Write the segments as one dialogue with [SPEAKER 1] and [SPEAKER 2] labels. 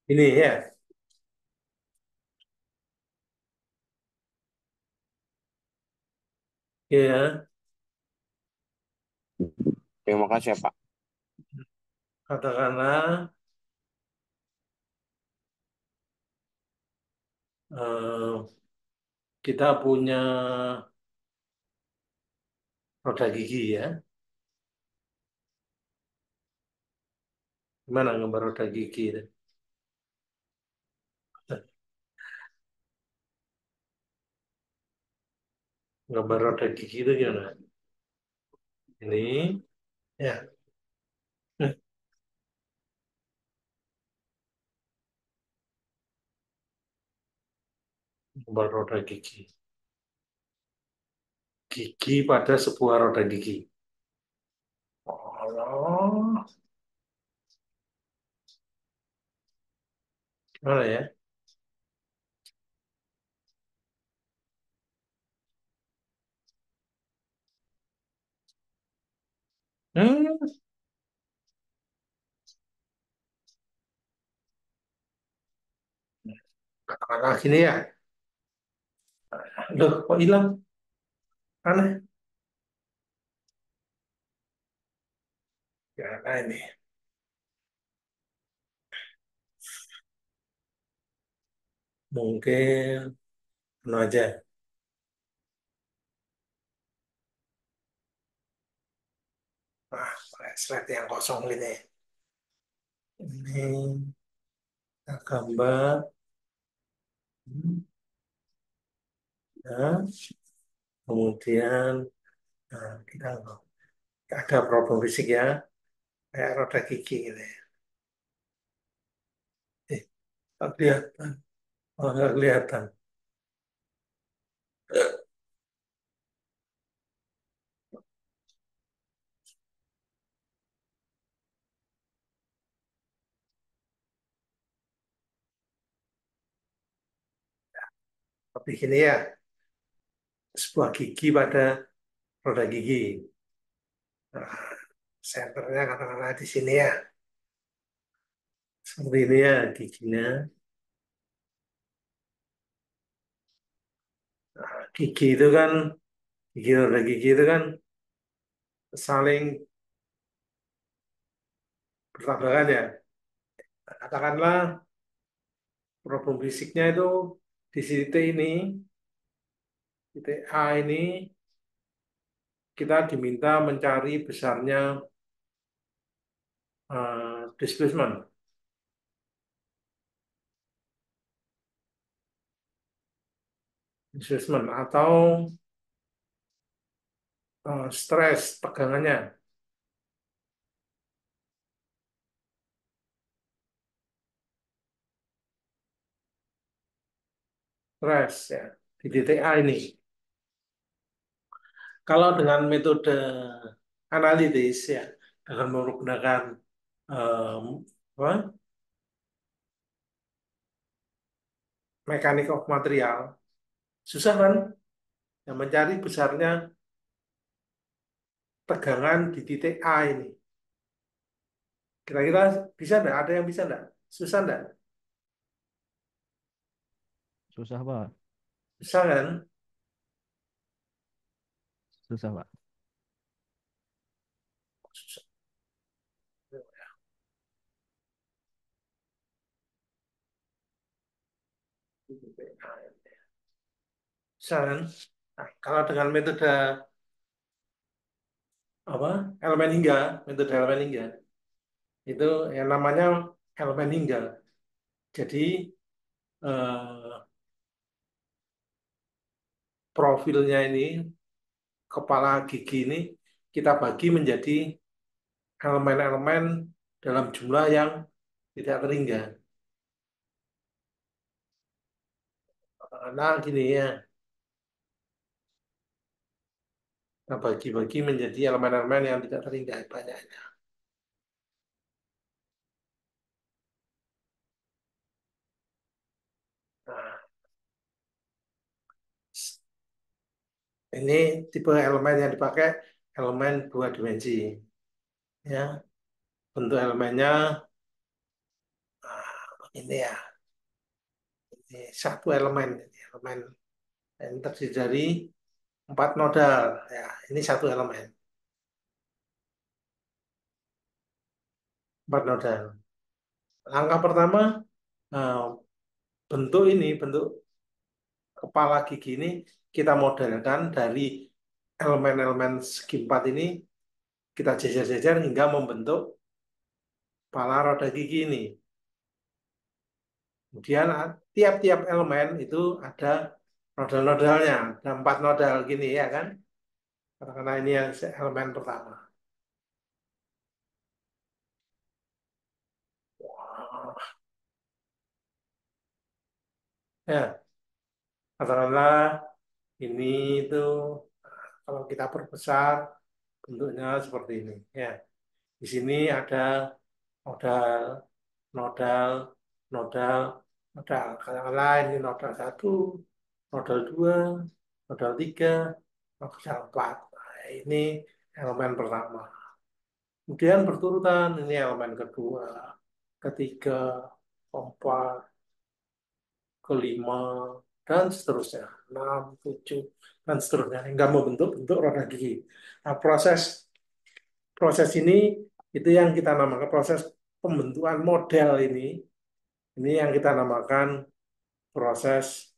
[SPEAKER 1] Ini ya, ya
[SPEAKER 2] Terima kasih ya, Pak.
[SPEAKER 1] katakanlah eh, kita punya roda gigi ya. Gimana gambar roda gigi itu? Gambar roda gigi itu gimana? Ini ya, gambar roda gigi. Gigi pada sebuah roda gigi. Oh, gimana ya? Hmm, katakanlah gini ya. Loh, kok hilang? Aneh. Ya, nah ini. Mungkin penuh aja. Ah, slide yang kosong ini. Ini kita gambar. Hmm, ya. Kemudian kita ada problem fisik ya, kayak roda gigi gitu ya. Nggak kelihatan. Oh, nggak kelihatan. Tapi gini ya, sebuah gigi pada roda gigi. Nah, senternya katakanlah di sini ya. Seperti ini ya giginya. Gigi itu kan, gigi roda gigi itu kan saling bertabrakan ya. Katakanlah problem fisiknya itu di titik ini, titik A ini, kita diminta mencari besarnya displacement, displacement atau stres tegangannya, stres ya di titik A ini. Kalau dengan metode analitis ya dengan menggunakan em, apa, mekanik of material, susah kan ya, mencari besarnya tegangan di titik A ini. Kira-kira bisa enggak? Ada yang bisa enggak? Susah enggak?
[SPEAKER 3] Susah, Pak.
[SPEAKER 1] Susah kan?
[SPEAKER 3] Susah, Pak.
[SPEAKER 1] Susah. Susah kan? Nah, kalau dengan metode apa elemen hingga, metode elemen hingga itu yang namanya elemen hingga. Jadi eh, profilnya ini, kepala gigi ini kita bagi menjadi elemen-elemen dalam jumlah yang tidak terhingga. Karena gini ya, kita bagi-bagi menjadi elemen-elemen yang tidak terhingga banyaknya. Nah, ini tipe elemen yang dipakai elemen dua dimensi. Ya, bentuk elemennya Ini ya, ini satu elemen, elemen yang terdiri dari 4 nodal. Ya, ini satu elemen, 4 nodal. Langkah pertama, eh, bentuk ini, bentuk kepala gigi ini kita modelkan dari elemen-elemen segi 4 ini, kita jejer-jejer hingga membentuk kepala roda gigi ini. Kemudian tiap-tiap elemen itu ada nodal-nodalnya, ada 4 nodal gini ya kan? Karena ini yang elemen pertama. Wah. Ya, katakanlah ini itu kalau kita perbesar bentuknya seperti ini. Ya, di sini ada nodal, nodal, nodal, nodal. Katakanlah ini nodal satu, nodal dua, nodal tiga, nodal empat. Nah, ini elemen pertama. Kemudian berturutan, ini elemen kedua, ketiga, keempat, kelima, dan seterusnya. Enam, tujuh, dan seterusnya. Hingga membentuk bentuk roda gigi. Nah, proses proses ini itu yang kita namakan proses pembentukan model ini yang kita namakan proses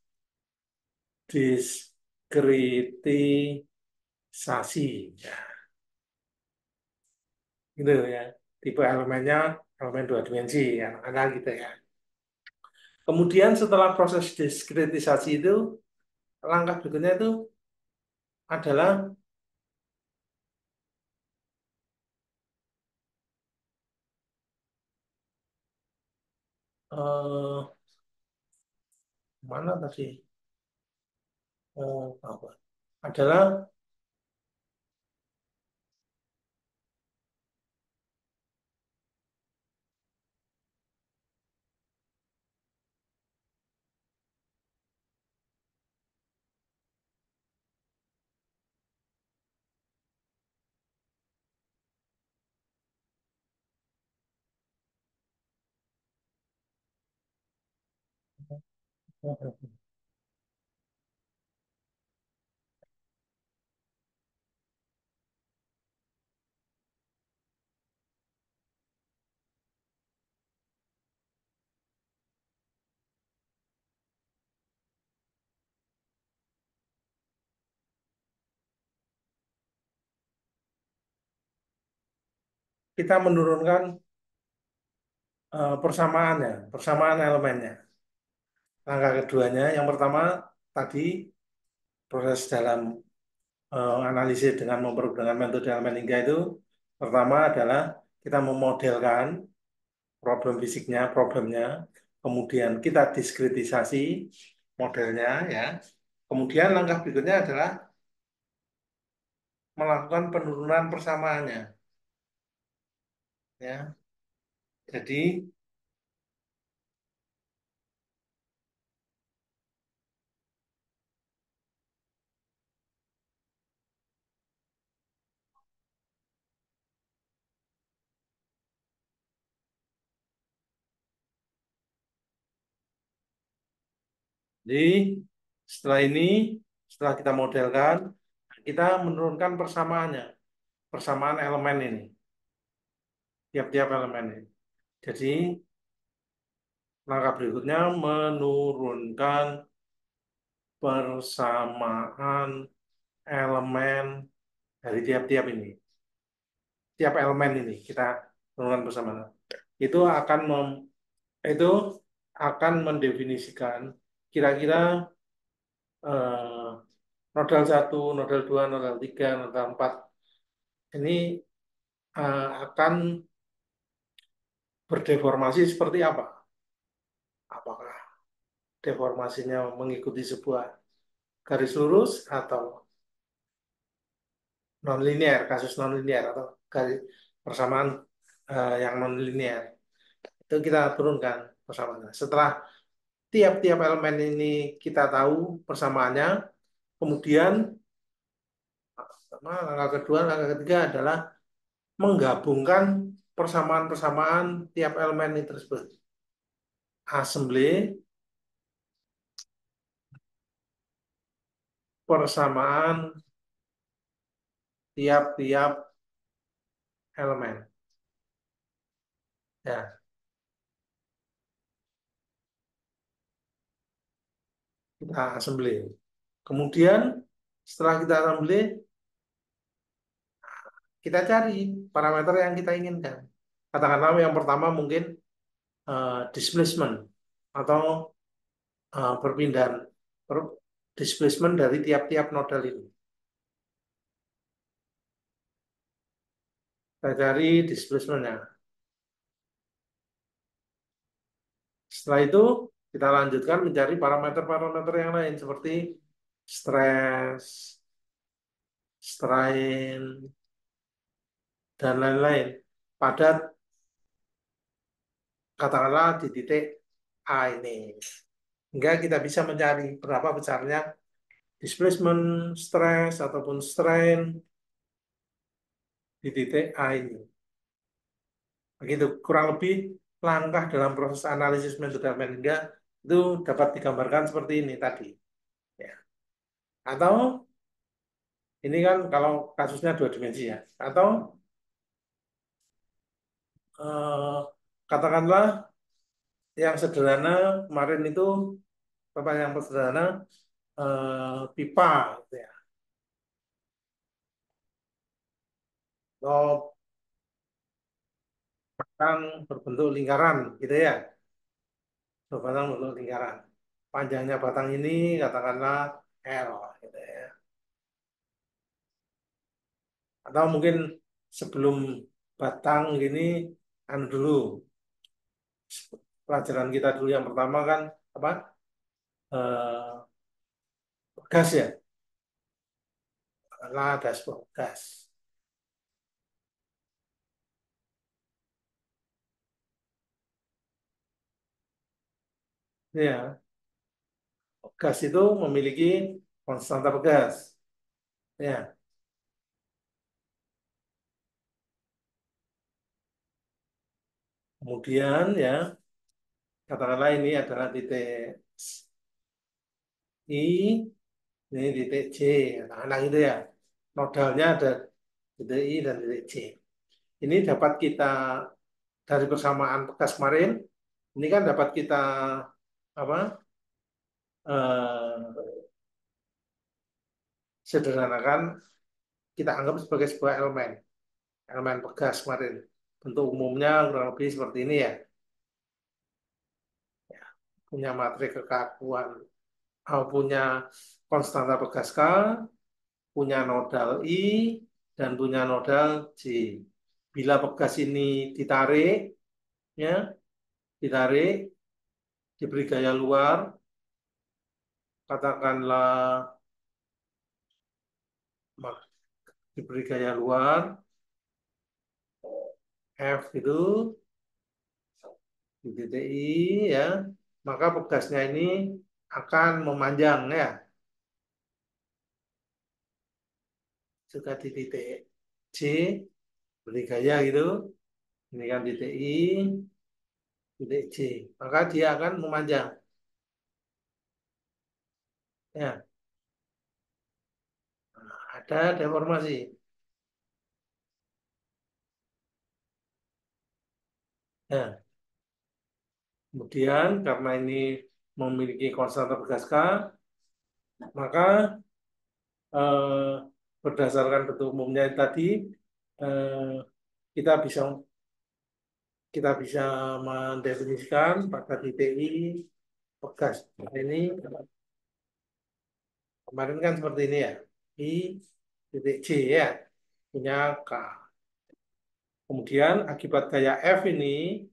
[SPEAKER 1] diskritisasi. Ya, gitu ya. Tipe elemennya elemen 2 dimensi, ya, ada gitu ya. Kemudian setelah proses diskritisasi itu, langkah berikutnya itu adalah eh, mana tadi? Apa? Adalah kita menurunkan persamaannya, persamaan elemennya. Langkah keduanya, yang pertama tadi proses dalam analisis dengan mempergunakan metode elemen hingga itu, pertama adalah kita memodelkan problem fisiknya, problemnya, kemudian kita diskritisasi modelnya, ya. Kemudian langkah berikutnya adalah melakukan penurunan persamaannya, ya. Jadi Jadi setelah ini, setelah kita modelkan, kita menurunkan persamaannya, persamaan elemen ini, tiap-tiap elemen ini. Jadi langkah berikutnya menurunkan persamaan elemen dari tiap-tiap ini, tiap elemen ini kita menurunkan persamaan. Itu akan itu akan mendefinisikan kira-kira eh, nodal satu, nodal dua, nodal tiga, nodal empat ini akan berdeformasi seperti apa? Apakah deformasinya mengikuti sebuah garis lurus atau non-linear, kasus non-linear atau garis persamaan yang non-linear. Itu kita turunkan persamaannya. Setelah tiap-tiap elemen ini kita tahu persamaannya, kemudian langkah kedua, langkah ketiga adalah menggabungkan persamaan-persamaan tiap elemen ini tersebut. assembly persamaan tiap-tiap elemen. Ya, kita assembly. Kemudian setelah kita assembly, kita cari parameter yang kita inginkan. Katakanlah yang pertama mungkin displacement atau perpindahan displacement dari tiap-tiap nodal ini. Kita cari displacement-nya. Setelah itu kita lanjutkan mencari parameter-parameter yang lain seperti stress, strain, dan lain-lain. Pada katakanlah di titik A ini. Hingga kita bisa mencari berapa besarnya displacement, stress, ataupun strain di titik A ini. Begitu, kurang lebih langkah dalam proses analisis metode Meningga itu dapat digambarkan seperti ini tadi. Ya. Atau ini kan kalau kasusnya dua dimensi ya. Atau eh, katakanlah yang sederhana kemarin itu apa yang sederhana pipa gitu ya. Atau batang berbentuk lingkaran gitu ya. Batang berbentuk lingkaran. Panjangnya batang ini katakanlah L gitu ya. Atau mungkin sebelum batang gini dulu pelajaran kita dulu yang pertama kan apa eh, gas ya, lah dashboard gas ya. Gas itu memiliki konstanta gas ya. Kemudian ya katakanlah ini adalah titik I, ini titik C, nah gitu ya. Nodalnya ada titik I dan titik C. Ini dapat kita dari persamaan bekas kemarin. Ini kan dapat kita apa eh, sederhanakan kita anggap sebagai sebuah elemen, elemen pegas kemarin. Bentuk umumnya kurang lebih seperti ini ya. Ya, punya matriks kekakuan, punya konstanta pegas K, punya nodal I, dan punya nodal J. Bila pegas ini ditarik, ya, ditarik, diberi gaya luar, katakanlah diberi gaya luar, F itu di titik I ya, maka pegasnya ini akan memanjang ya. Juga di titik C beri gaya gitu, ini kan titik I, titik C, maka dia akan memanjang ya. Nah, ada deformasi ya. Kemudian karena ini memiliki konstanta pegas K, maka eh, berdasarkan bentuk umumnya tadi eh, kita bisa kita bisa mendefinisikan pada titik I pegas ini kemarin kan seperti ini ya, I titik C ya, punya K. Kemudian akibat gaya F ini,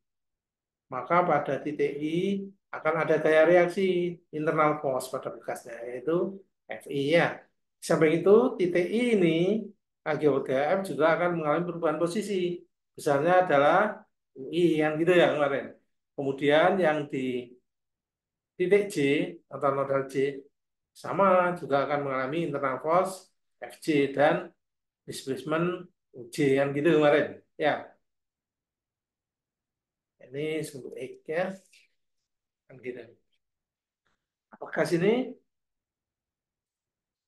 [SPEAKER 1] maka pada titik I akan ada gaya reaksi internal force pada bekasnya, yaitu Fi ya. Sampai itu titik I ini, akibat gaya F juga akan mengalami perubahan posisi. Misalnya adalah UI yang gitu ya kemarin. Kemudian yang di titik J atau nodal J sama juga akan mengalami internal force Fj dan displacement J yang gitu kemarin. Ya, ini untuk X ya. Kan gitu. Apakah sini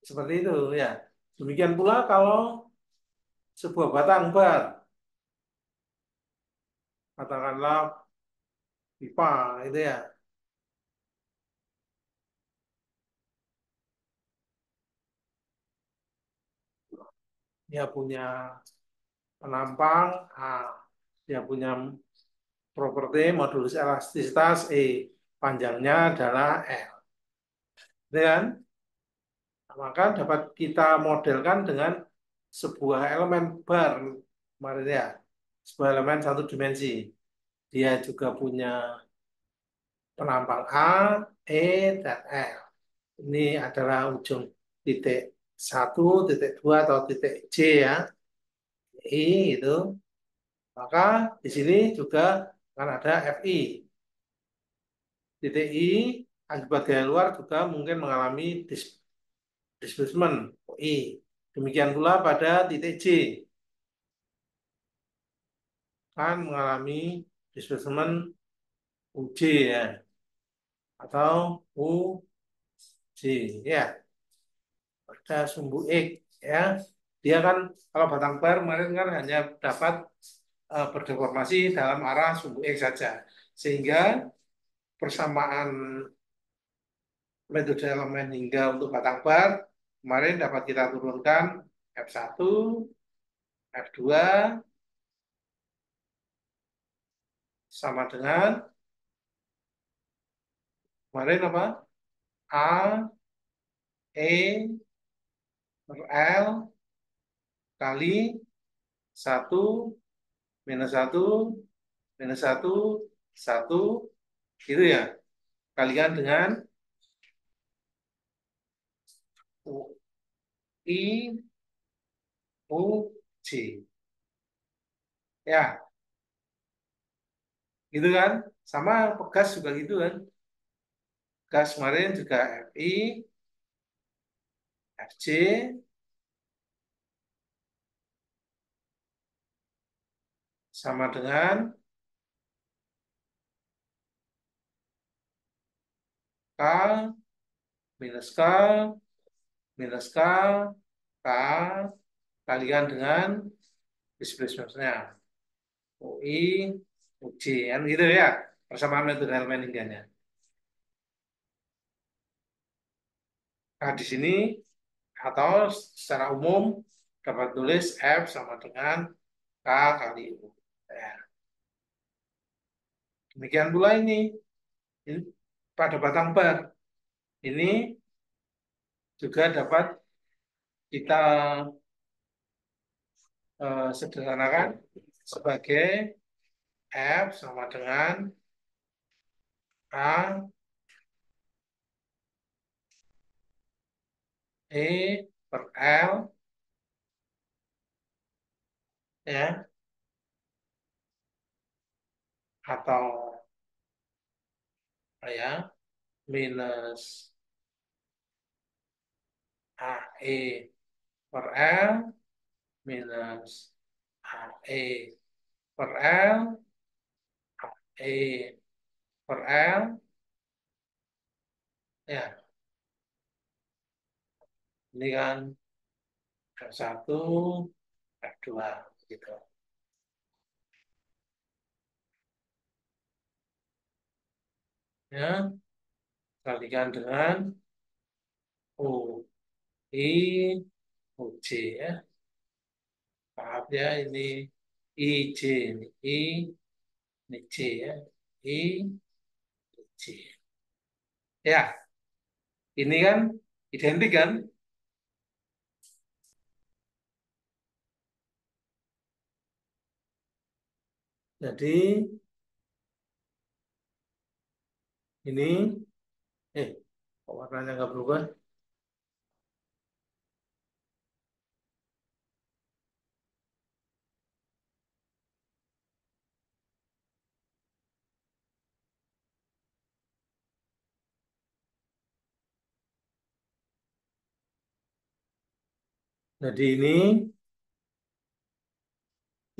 [SPEAKER 1] seperti itu ya. Demikian pula kalau sebuah batang bar, katakanlah pipa itu ya, dia punya penampang A, dia punya properti modulus elastisitas E, panjangnya adalah L. Gitu kan? Nah, maka dapat kita modelkan dengan sebuah elemen bar, kemarin ya, sebuah elemen satu dimensi. Dia juga punya penampang A, E, dan L. Ini adalah ujung titik satu, titik dua, atau titik J ya, I itu. Maka di sini juga akan ada FI. Titik I akibat gaya luar juga mungkin mengalami displacement I. Demikian pula pada titik J kan mengalami displacement UJ ya, atau UJ ya, pada sumbu X ya. Dia kan kalau batang bar kemarin kan hanya dapat berdeformasi dalam arah sumbu X saja. Sehingga persamaan metode elemen hingga untuk batang bar kemarin dapat kita turunkan F1, F2 sama dengan kemarin apa? A, E, per L kali satu minus satu minus satu satu gitu ya. Kalikan dengan I, U, J. Ya, gitu kan? Sama gas juga gitu kan. Gas kemarin juga Fi, Fj sama dengan K minus K minus K K kalikan dengan displacement-nya UI UJ kan gitu ya, persamaan metode elemen lingganya. Nah di sini atau secara umum dapat tulis F sama dengan K kali U. Ya. Demikian pula ini pada batang bar ini juga dapat kita sederhanakan sebagai F sama dengan A E per L ya, atau ya minus AE per L minus AE per L E per L ya, ini kan F1 F2 gitu ya, kalikan dengan U I UJ ya, maaf ya ini IJ ini J ya, I J ya, ini kan identik kan. Jadi ini kok warnanya nggak berubah. Jadi ini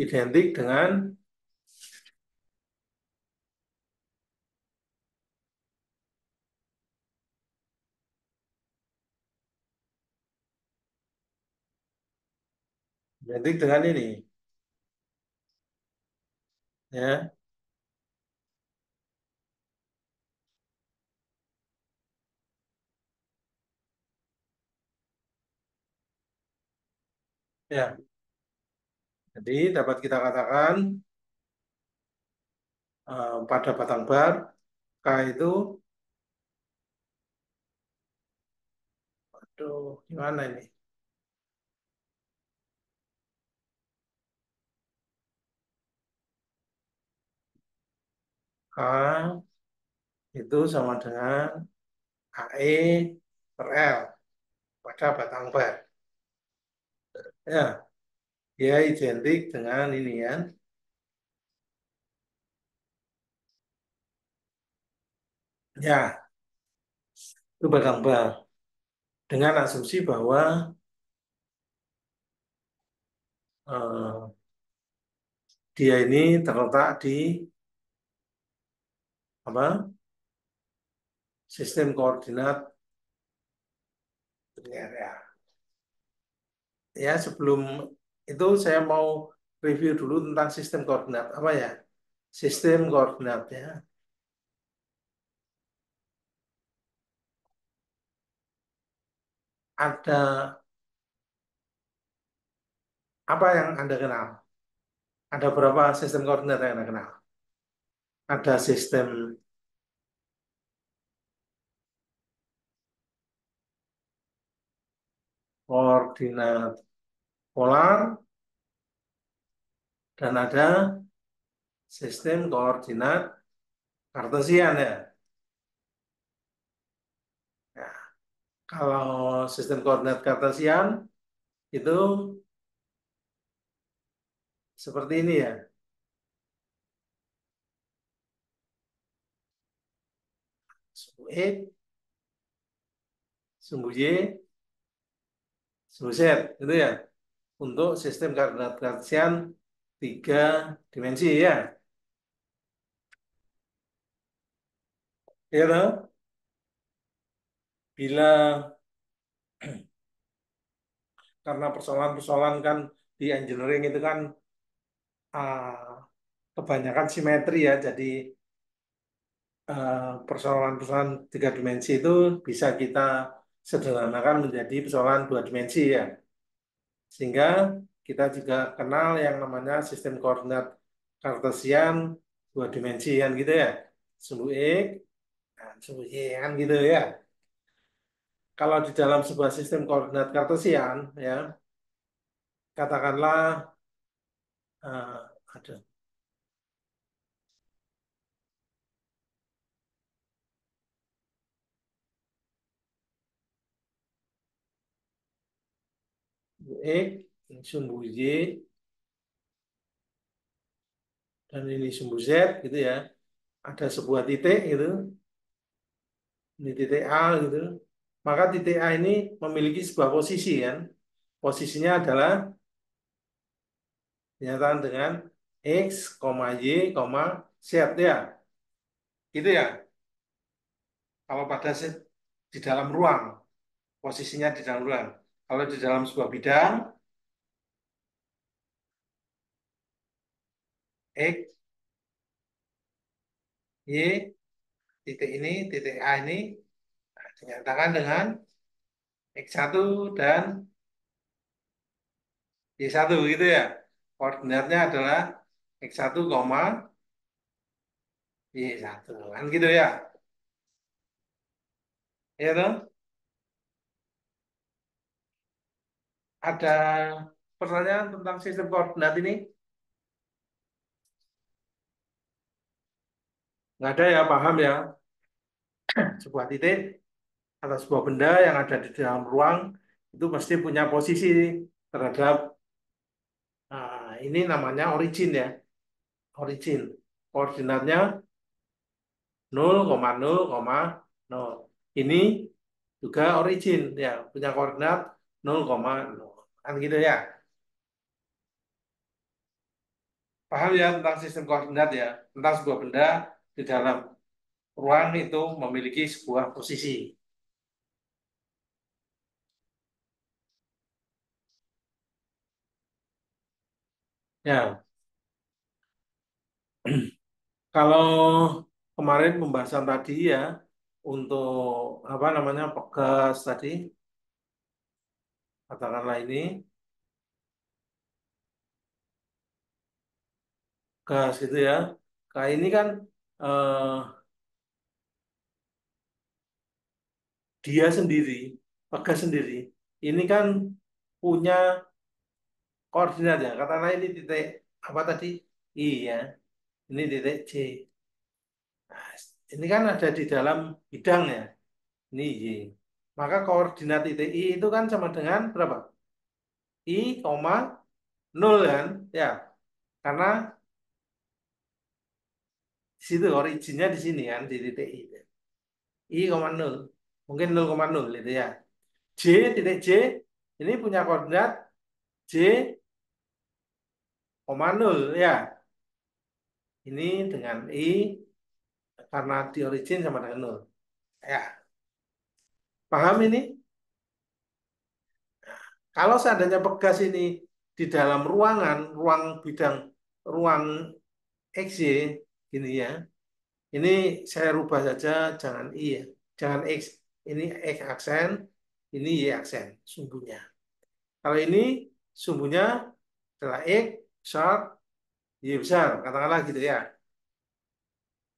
[SPEAKER 1] identik dengan Identik dengan ini. Ya, ya. Jadi dapat kita katakan pada batang bar K itu, aduh, gimana ini? K itu sama dengan AE per L pada batang bar. Ya, dia identik dengan ini ya. Ya, itu batang bar. Dengan asumsi bahwa eh, dia ini terletak di apa? Sistem koordinat linear ya. Ya, sebelum itu saya mau review dulu tentang sistem koordinat apa ya? Sistem koordinat ya. Ada apa yang Anda kenal? Ada berapa sistem koordinat yang Anda kenal? Ada sistem koordinat polar dan ada sistem koordinat kartesian ya. Nah, kalau sistem koordinat kartesian itu seperti ini ya. Sumbu X, sumbu Y, sumbu Z itu ya. Untuk sistem koordinat kartesian tiga dimensi ya. Ya toh? Bila karena persoalan-persoalan kan di engineering itu kan kebanyakan simetri ya. Jadi persoalan-persoalan tiga dimensi itu bisa kita sederhanakan menjadi persoalan dua dimensi ya. Sehingga kita juga kenal yang namanya sistem koordinat kartesian dua dimensi kan gitu ya. Sumbu X, dan sumbu Y kan gitu ya. Kalau di dalam sebuah sistem koordinat kartesian ya, katakanlah ada sumbu X, ini sumbu Y, dan ini sumbu Z gitu ya. Ada sebuah titik gitu, ini titik A gitu. Maka titik A ini memiliki sebuah posisi kan. Posisinya adalah dinyatakan dengan X, Y, Z ya. Gitu ya. Kalau pada di dalam ruang, posisinya di dalam ruang. Kalau di dalam sebuah bidang, X, Y, titik ini, titik A ini dinyatakan dengan X1 dan Y1 gitu ya. Koordinatnya adalah X1, Y1. Kan gitu ya. Ya toh? Ada pertanyaan tentang sistem koordinat ini? Nggak ada ya, paham ya. Sebuah titik atau sebuah benda yang ada di dalam ruang itu pasti punya posisi terhadap ini namanya origin ya. Origin. Koordinatnya 0,0,0. Ini juga origin ya, punya koordinat 0,0. Kan gitu ya. Paham ya tentang sistem koordinat ya, tentang sebuah benda di dalam ruang itu memiliki sebuah posisi. Ya, kalau kemarin pembahasan tadi ya untuk apa namanya pegas tadi katakanlah ini gas gitu ya. Kayak ini kan eh, dia sendiri, pegas sendiri. Ini kan punya koordinat ya. Katakanlah ini titik apa tadi? I ya. Ini titik C. Nah, ini kan ada di dalam bidang ya. Ini Y. Maka koordinat titik I itu kan sama dengan berapa? I, koma, nol kan? Ya, karena di situ originnya di sini kan, di titik I. I, koma, nol. Mungkin 0,0 itu ya. J, titik J, ini punya koordinat J, koma, nol ya. Ini dengan I, karena di origin sama dengan nol. Ya, paham ini? Kalau seandainya pegas ini di dalam ruangan, ruang bidang, ruang XY, gini ya. Ini saya rubah saja, jangan I ya. Jangan X. Ini X aksen, ini Y aksen, sumbunya. Kalau ini sumbunya adalah X besar, Y besar, katakanlah gitu ya.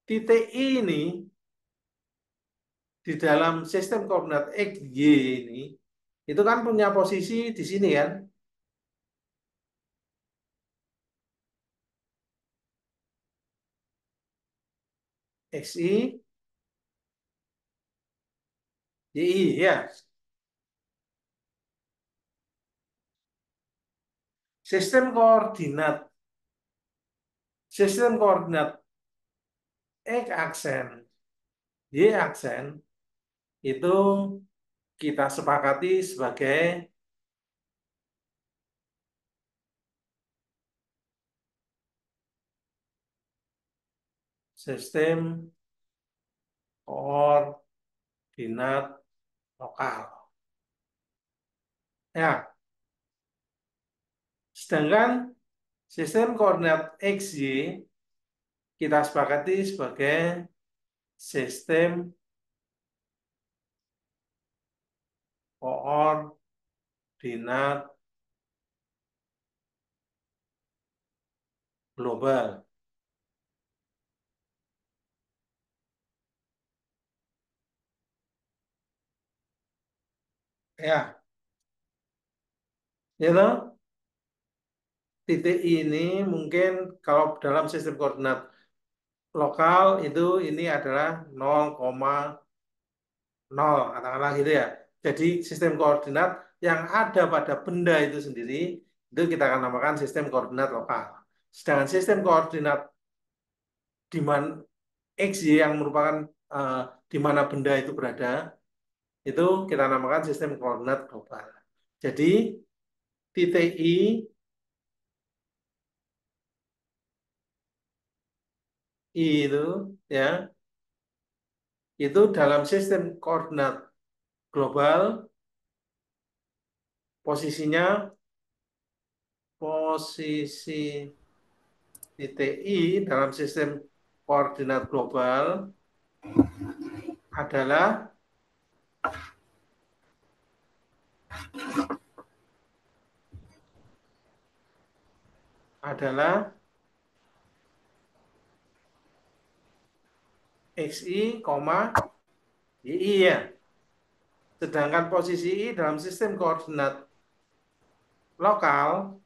[SPEAKER 1] Titik I ini di dalam sistem koordinat X, Y ini, itu kan punya posisi di sini kan. XI, YI ya. Sistem koordinat, sistem koordinat X aksen, Y aksen itu kita sepakati sebagai sistem koordinat lokal. Ya, sedangkan sistem koordinat XY kita sepakati sebagai sistem koordinat global. Ya, ya toh? Titik ini mungkin kalau dalam sistem koordinat lokal itu ini adalah 0,0 katakanlah gitu ya. Jadi sistem koordinat yang ada pada benda itu sendiri itu kita akan namakan sistem koordinat lokal. Sedangkan sistem koordinat di mana X, Y yang merupakan eh, di mana benda itu berada itu kita namakan sistem koordinat global. Jadi titik I itu ya itu dalam sistem koordinat global posisinya posisi titik I dalam sistem koordinat global adalah adalah XI, YI ya. Sedangkan posisi I dalam sistem koordinat lokal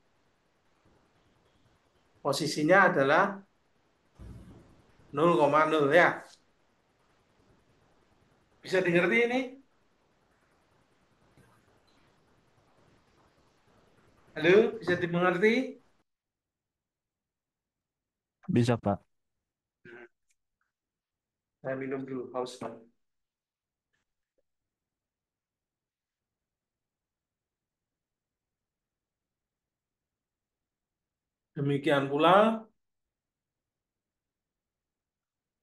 [SPEAKER 1] posisinya adalah 0,0 ya. Bisa dimengerti ini? Halo, bisa dimengerti?
[SPEAKER 3] Bisa, Pak.
[SPEAKER 1] Saya minum dulu, haus banget. Demikian pula,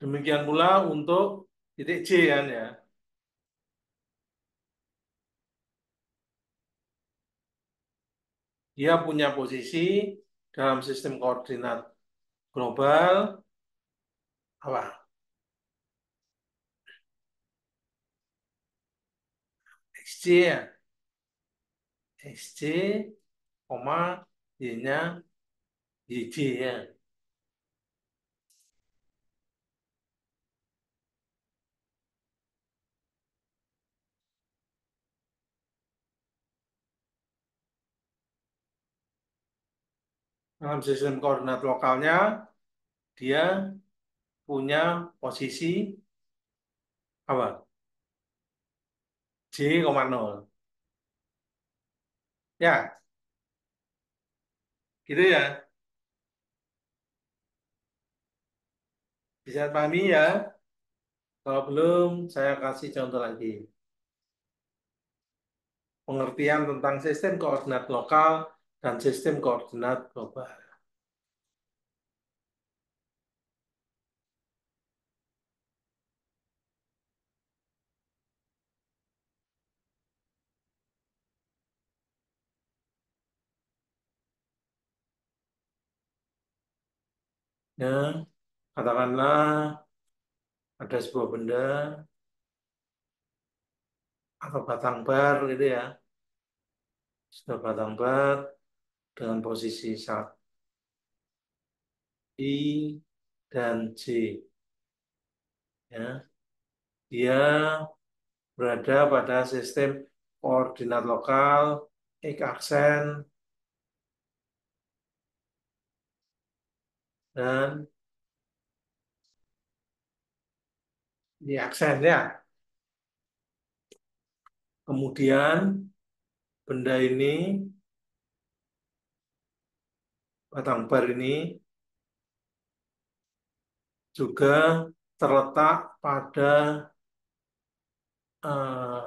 [SPEAKER 1] demikian pula untuk titik J kan ya. Dia punya posisi dalam sistem koordinat global apa? XJ ya. XJ, koma, Y-nya YJ ya. Dalam sistem koordinat lokalnya, dia punya posisi apa? J, koma nol. Ya, gitu ya. Bisa pahami ya. Kalau belum, saya kasih contoh lagi. Pengertian tentang sistem koordinat lokal dan sistem koordinat global. Ya, katakanlah ada sebuah benda atau batang bar gitu ya. Sebuah batang bar dengan posisi saat I dan J. Ya, dia berada pada sistem koordinat lokal X aksen dan Y aksen ya. Kemudian benda ini, batang bar ini juga terletak pada eh,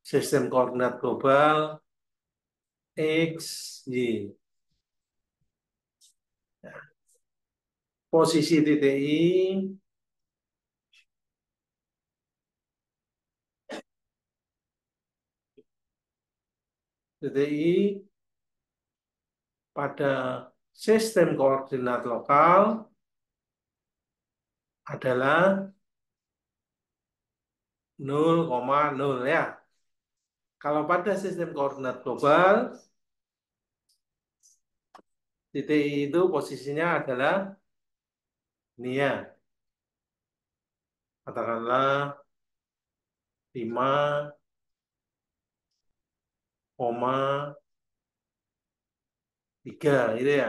[SPEAKER 1] sistem koordinat global X, Y. Posisi titik I, titik I pada sistem koordinat lokal adalah 0,0 ya. Kalau pada sistem koordinat global, titik I itu posisinya adalah ini ya. Katakanlah 5,3 itu ya.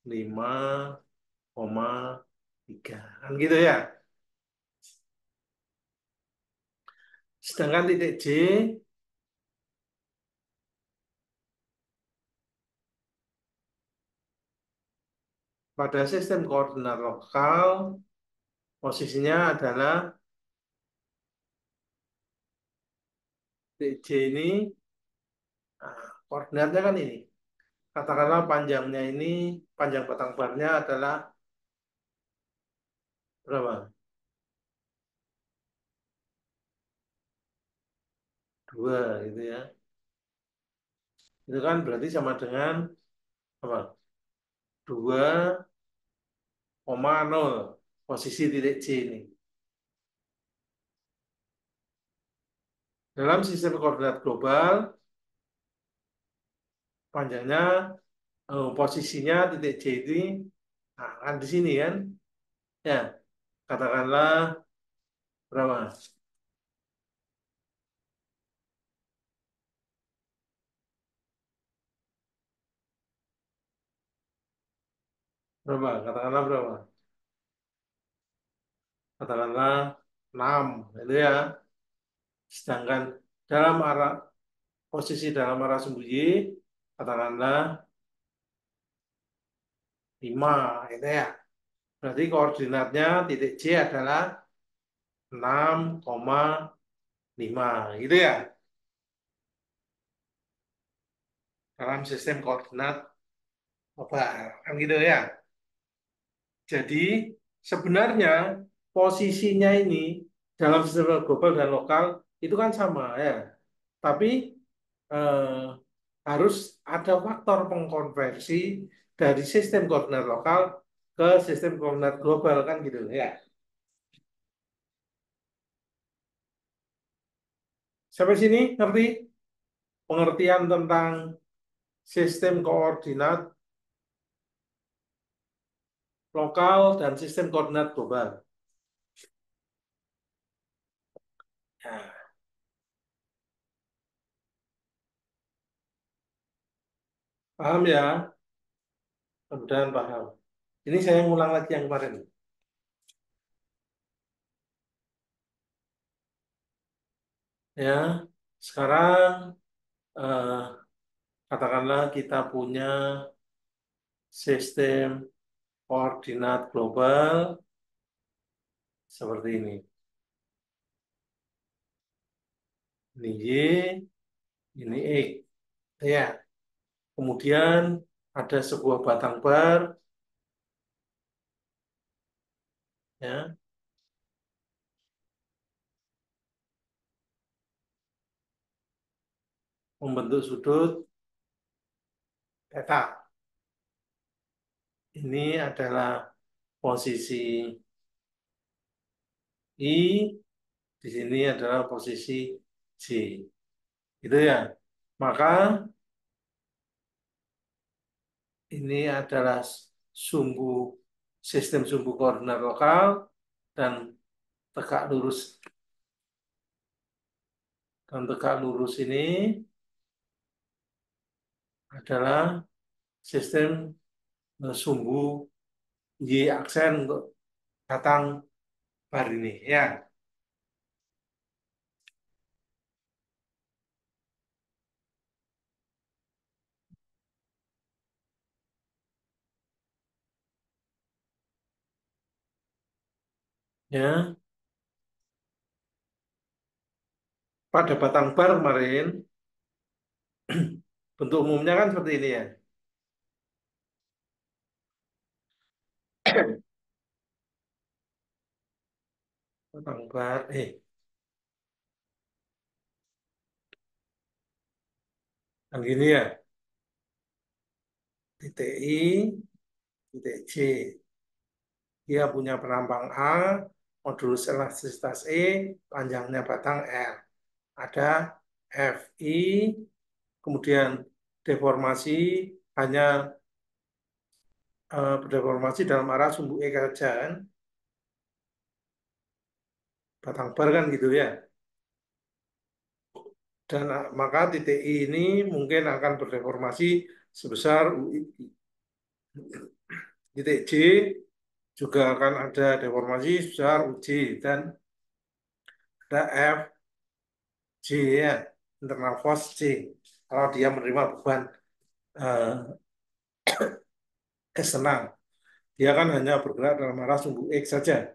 [SPEAKER 1] 5,3 kan gitu ya. Sedangkan titik J pada sistem koordinat lokal posisinya adalah titik J ini, nah, koordinatnya kan ini. Katakanlah panjangnya ini, panjang batang barnya adalah berapa? 2 gitu ya. Itu kan berarti sama dengan apa? 2,0 posisi titik J ini. Dalam sistem koordinat global, panjangnya, posisinya titik J ini, nah, kan di sini kan? Ya, katakanlah berapa? Berapa? Katakanlah berapa? Katakanlah 6, itu ya. Sedangkan dalam arah posisi dalam arah sembunyi, katakanlah 5, itu ya. Berarti koordinatnya titik J adalah 6,5, gitu ya. Dalam sistem koordinat global, kan gitu ya. Jadi sebenarnya posisinya ini dalam sistem global dan lokal itu kan sama ya. Tapi eh, harus ada faktor pengkonversi dari sistem koordinat lokal ke sistem koordinat global kan gitu ya. Sampai sini ngerti pengertian tentang sistem koordinat lokal dan sistem koordinat global. Nah, paham ya? Mudah-mudahan paham. Ini saya ngulang lagi yang kemarin. Ya, sekarang eh, katakanlah kita punya sistem koordinat global seperti ini. Ini Y, ini X. Ya, kemudian ada sebuah batang bar, ya, membentuk sudut theta. Ini adalah posisi I, di sini adalah posisi J. Itu ya. Maka ini adalah sumbu sistem sumbu koordinat lokal dan tegak lurus ini adalah sistem sumbu Y aksen untuk batang bar ini ya. Ya, pada batang bar kemarin bentuk umumnya kan seperti ini ya. Batang bar kan gini ya. Titik I, titik J. Dia punya penampang A, modulus elastisitas E, panjangnya batang L. Ada FI, kemudian deformasi hanya berdeformasi dalam arah sumbu E saja kan. Batang bar kan gitu ya. Dan maka titik I ini mungkin akan berdeformasi sebesar UI. Titik J juga akan ada deformasi sebesar UJ dan ada FJ ya, internal force J. Kalau dia menerima beban eksternal, dia kan hanya bergerak dalam arah sumbu X saja.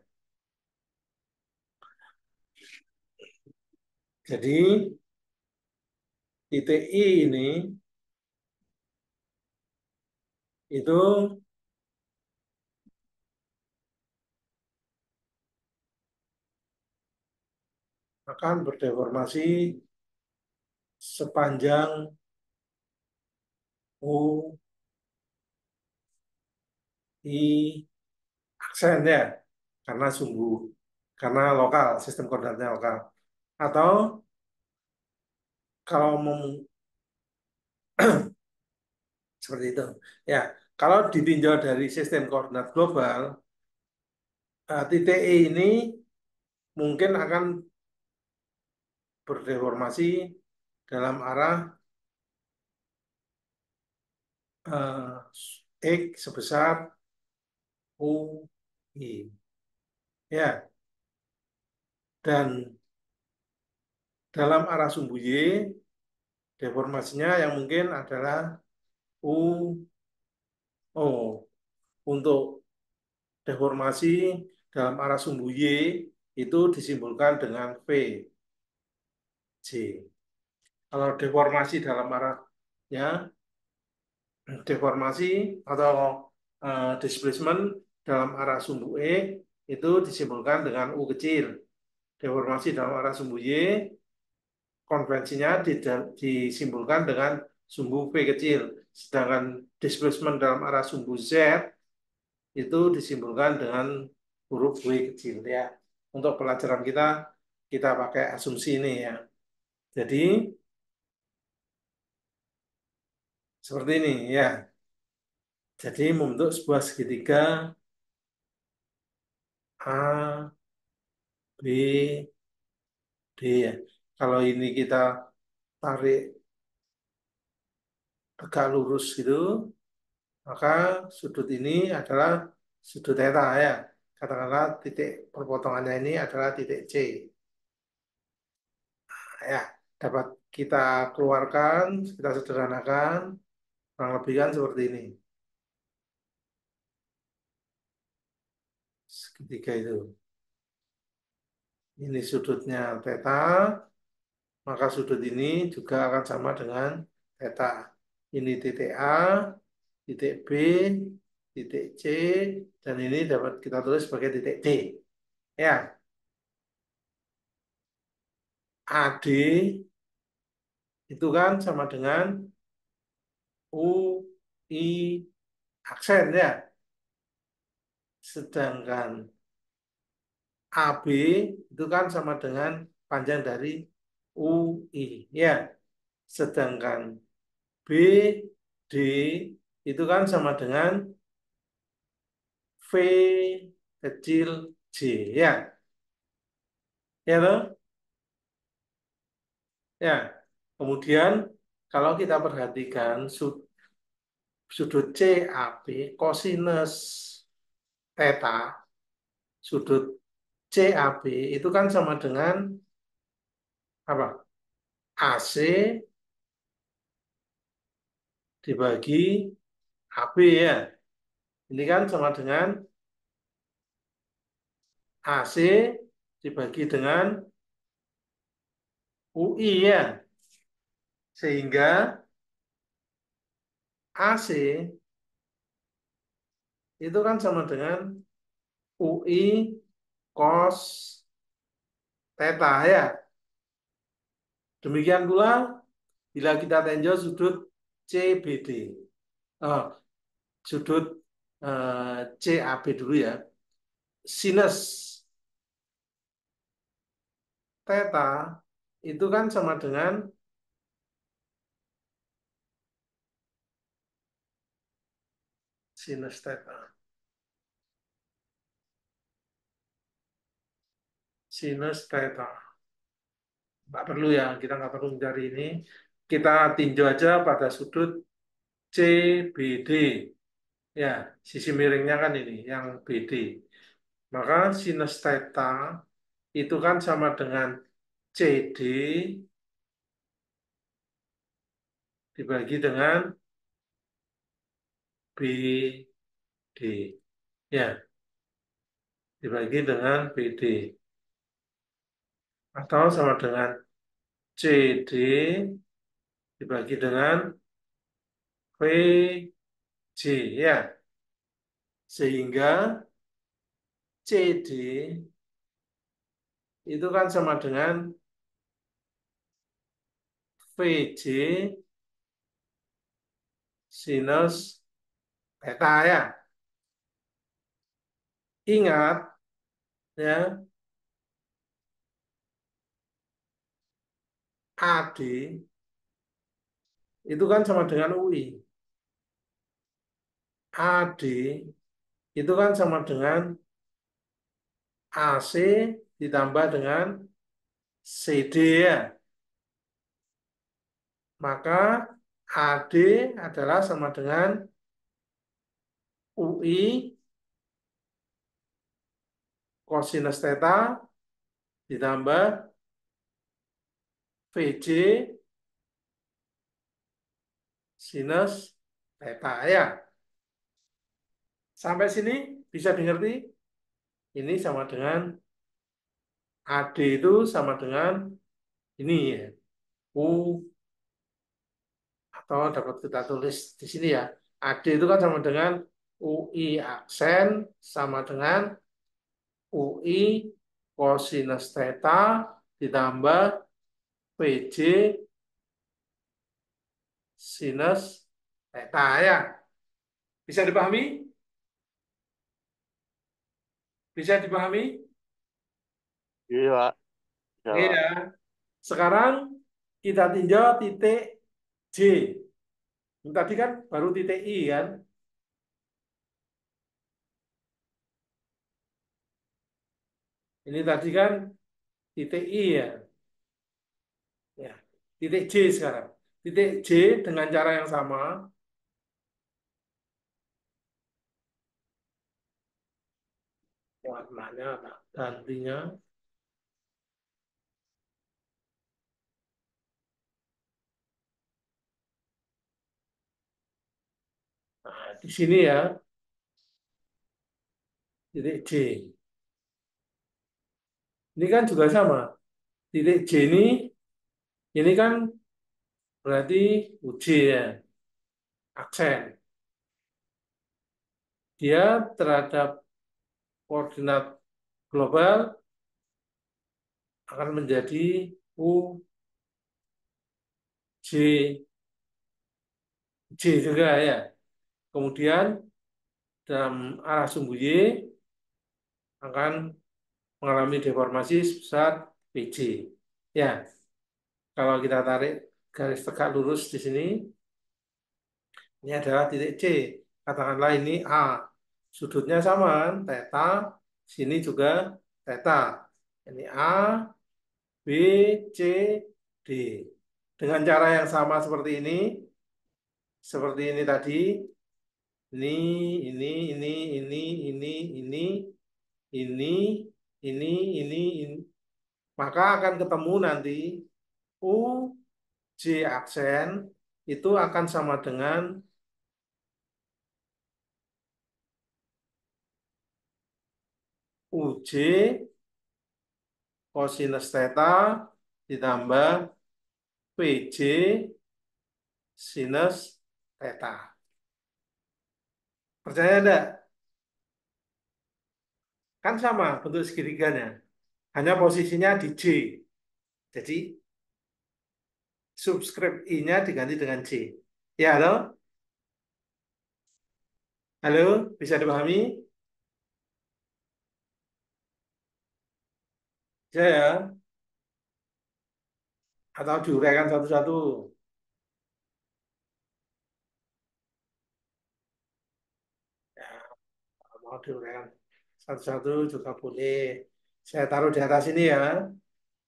[SPEAKER 1] Jadi titik I ini itu akan berdeformasi sepanjang UI aksen ya, karena sumbu, karena lokal, sistem koordinatnya lokal. Atau kalau mau seperti itu, ya, kalau ditinjau dari sistem koordinat global, titik E ini mungkin akan berdeformasi dalam arah X sebesar UI. Ya, dan dalam arah sumbu Y, deformasinya yang mungkin adalah U. Oh, untuk deformasi dalam arah sumbu Y itu disimbolkan dengan VJ. Kalau deformasi dalam arahnya, deformasi atau displacement dalam arah sumbu E itu disimbolkan dengan U kecil. Deformasi dalam arah sumbu Y konvensinya disimbolkan dengan sumbu V kecil. Sedangkan displacement dalam arah sumbu Z itu disimbolkan dengan huruf W kecil ya. Untuk pelajaran kita, kita pakai asumsi ini ya. Jadi seperti ini ya. Jadi membentuk sebuah segitiga A, B, D ya. Kalau ini kita tarik tegak lurus gitu, maka sudut ini adalah sudut theta ya. Katakanlah titik perpotongannya ini adalah titik C. Ya, dapat kita keluarkan, kita sederhanakan, kurang lebih kan seperti ini. Segitiga itu. Ini sudutnya theta, maka sudut ini juga akan sama dengan theta. Ini titik A, titik B, titik C, dan ini dapat kita tulis sebagai titik D. Ya, AD itu kan sama dengan UI aksen ya. Sedangkan AB itu kan sama dengan panjang dari UI ya. Sedangkan BD itu kan sama dengan V kecil J ya. Ya toh? Ya. Kemudian kalau kita perhatikan sudut CAB kosinus theta, sudut CAB itu kan sama dengan apa? AC dibagi AB ya. Ini kan sama dengan AC dibagi dengan UI ya. Sehingga AC itu kan sama dengan UI cos theta ya. Demikian pula bila kita tinjau sudut CBD. Oh, sudut CAB dulu ya. Sinus theta itu kan sama dengan sinus theta. Sinus theta. Nggak perlu ya, kita nggak perlu mencari ini. Kita tinjau aja pada sudut CBD. Ya, sisi miringnya kan ini, yang BD. Maka sinus theta itu kan sama dengan CD dibagi dengan BD. Ya, dibagi dengan BD. Atau sama dengan CD dibagi dengan VJ. Ya, sehingga CD itu kan sama dengan VJ sinus theta ya. Ingat ya, AD itu kan sama dengan UI. AD itu kan sama dengan AC ditambah dengan CD ya. Maka AD adalah sama dengan UI cosinus theta ditambah VJ sinus theta ya. Sampai sini bisa dimengerti? Ini sama dengan AD itu sama dengan ini ya. U atau dapat kita tulis di sini ya. AD itu kan sama dengan UI aksen sama dengan UI cosinus theta ditambah PJ sinus theta ya. Bisa dipahami? Bisa dipahami?
[SPEAKER 2] Iya, Pak. Iya,
[SPEAKER 1] Oke
[SPEAKER 2] Pak.
[SPEAKER 1] ya. Sekarang kita tinjau titik J. Tadi kan baru titik I kan. Ini tadi kan titik I ya. Ya. Titik J sekarang. Titik J dengan cara yang sama. Warnanya tak gantinya. Nah, di sini ya, titik J. Ini kan juga sama. Titik J ini kan berarti UJ ya, aksen. Dia terhadap koordinat global akan menjadi UJ, J juga ya. Kemudian dalam arah sumbu Y akan mengalami deformasi sebesar PJ. Ya, kalau kita tarik garis tegak lurus di sini, ini adalah titik C. Katakanlah ini A. Sudutnya sama, kan? Theta. Sini juga theta. Ini A, B, C, D. Dengan cara yang sama seperti ini tadi, ini, ini, ini, ini, ini, ini, ini, ini, ini. Maka akan ketemu nanti U, J aksen itu akan sama dengan UJ kosinus theta ditambah PJ sinus theta. Percaya enggak? Kan sama bentuk segitiganya. Hanya posisinya di J. Jadi subscript I-nya diganti dengan J. Ya, halo? Halo, bisa dipahami? Bisa ya? Atau diuraikan satu-satu? Ya, kalau mau diuraikan satu-satu juga boleh. Saya taruh di atas ini ya.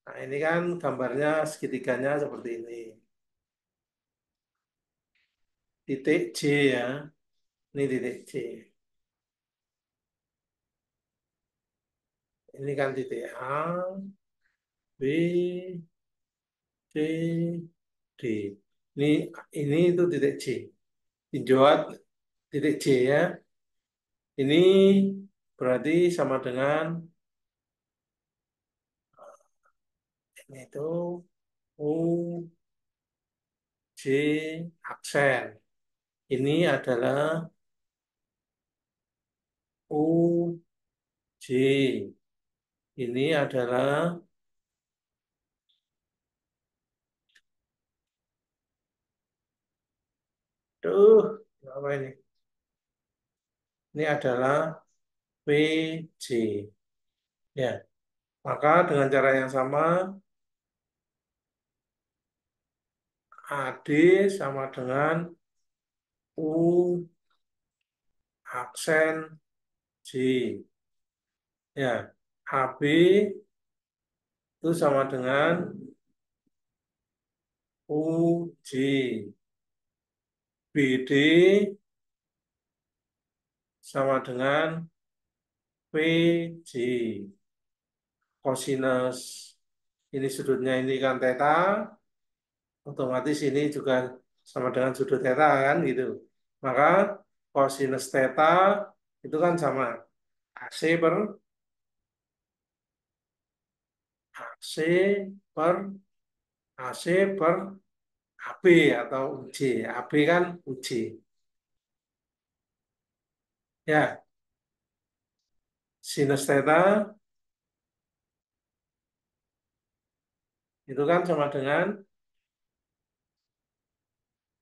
[SPEAKER 1] Nah, ini kan gambarnya segitiganya seperti ini. Titik J ya. Ini titik J. Ini kan titik A, B, C, D. Ini ini itu titik J. Tinjauan titik J ya. Ini berarti sama dengan ini itu U, J, aksen. Ini adalah U, J. Ini adalah Duh, apa ini? Ini adalah PJ. Ya, maka dengan cara yang sama AD sama dengan U aksen J. Ya, AB itu sama dengan UJ. BD sama dengan PJ. Kosinus ini sudutnya ini kan theta, otomatis ini juga sama dengan sudut theta kan gitu. Maka kosinus theta itu kan sama AC per AC per AC per AB atau UJ. AB kan UJ. Ya, sinus theta itu kan sama dengan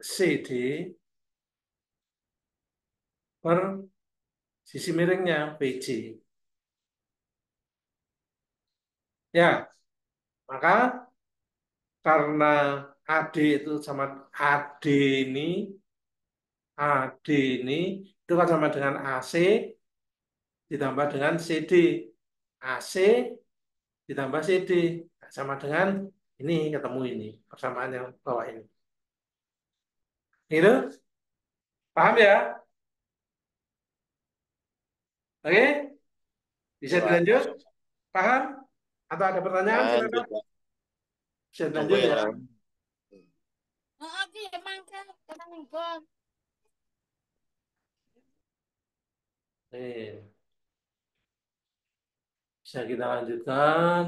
[SPEAKER 1] CD per sisi miringnya BC. Ya, maka karena AD itu sama AD ini, AD ini itu kan sama dengan AC ditambah dengan CD. AC ditambah CD sama dengan ini ketemu ini persamaan yang bawah ini. Itu paham ya? Oke, bisa
[SPEAKER 2] Iya, Pak.
[SPEAKER 1] dilanjut? Paham? Atau ada pertanyaan?
[SPEAKER 2] Lanjut,
[SPEAKER 1] Silakan.
[SPEAKER 2] Pak.
[SPEAKER 1] Bisa
[SPEAKER 2] Tunggu
[SPEAKER 1] dilanjut
[SPEAKER 2] yang
[SPEAKER 1] ya.
[SPEAKER 2] lain.
[SPEAKER 1] Nih, bisa kita lanjutkan.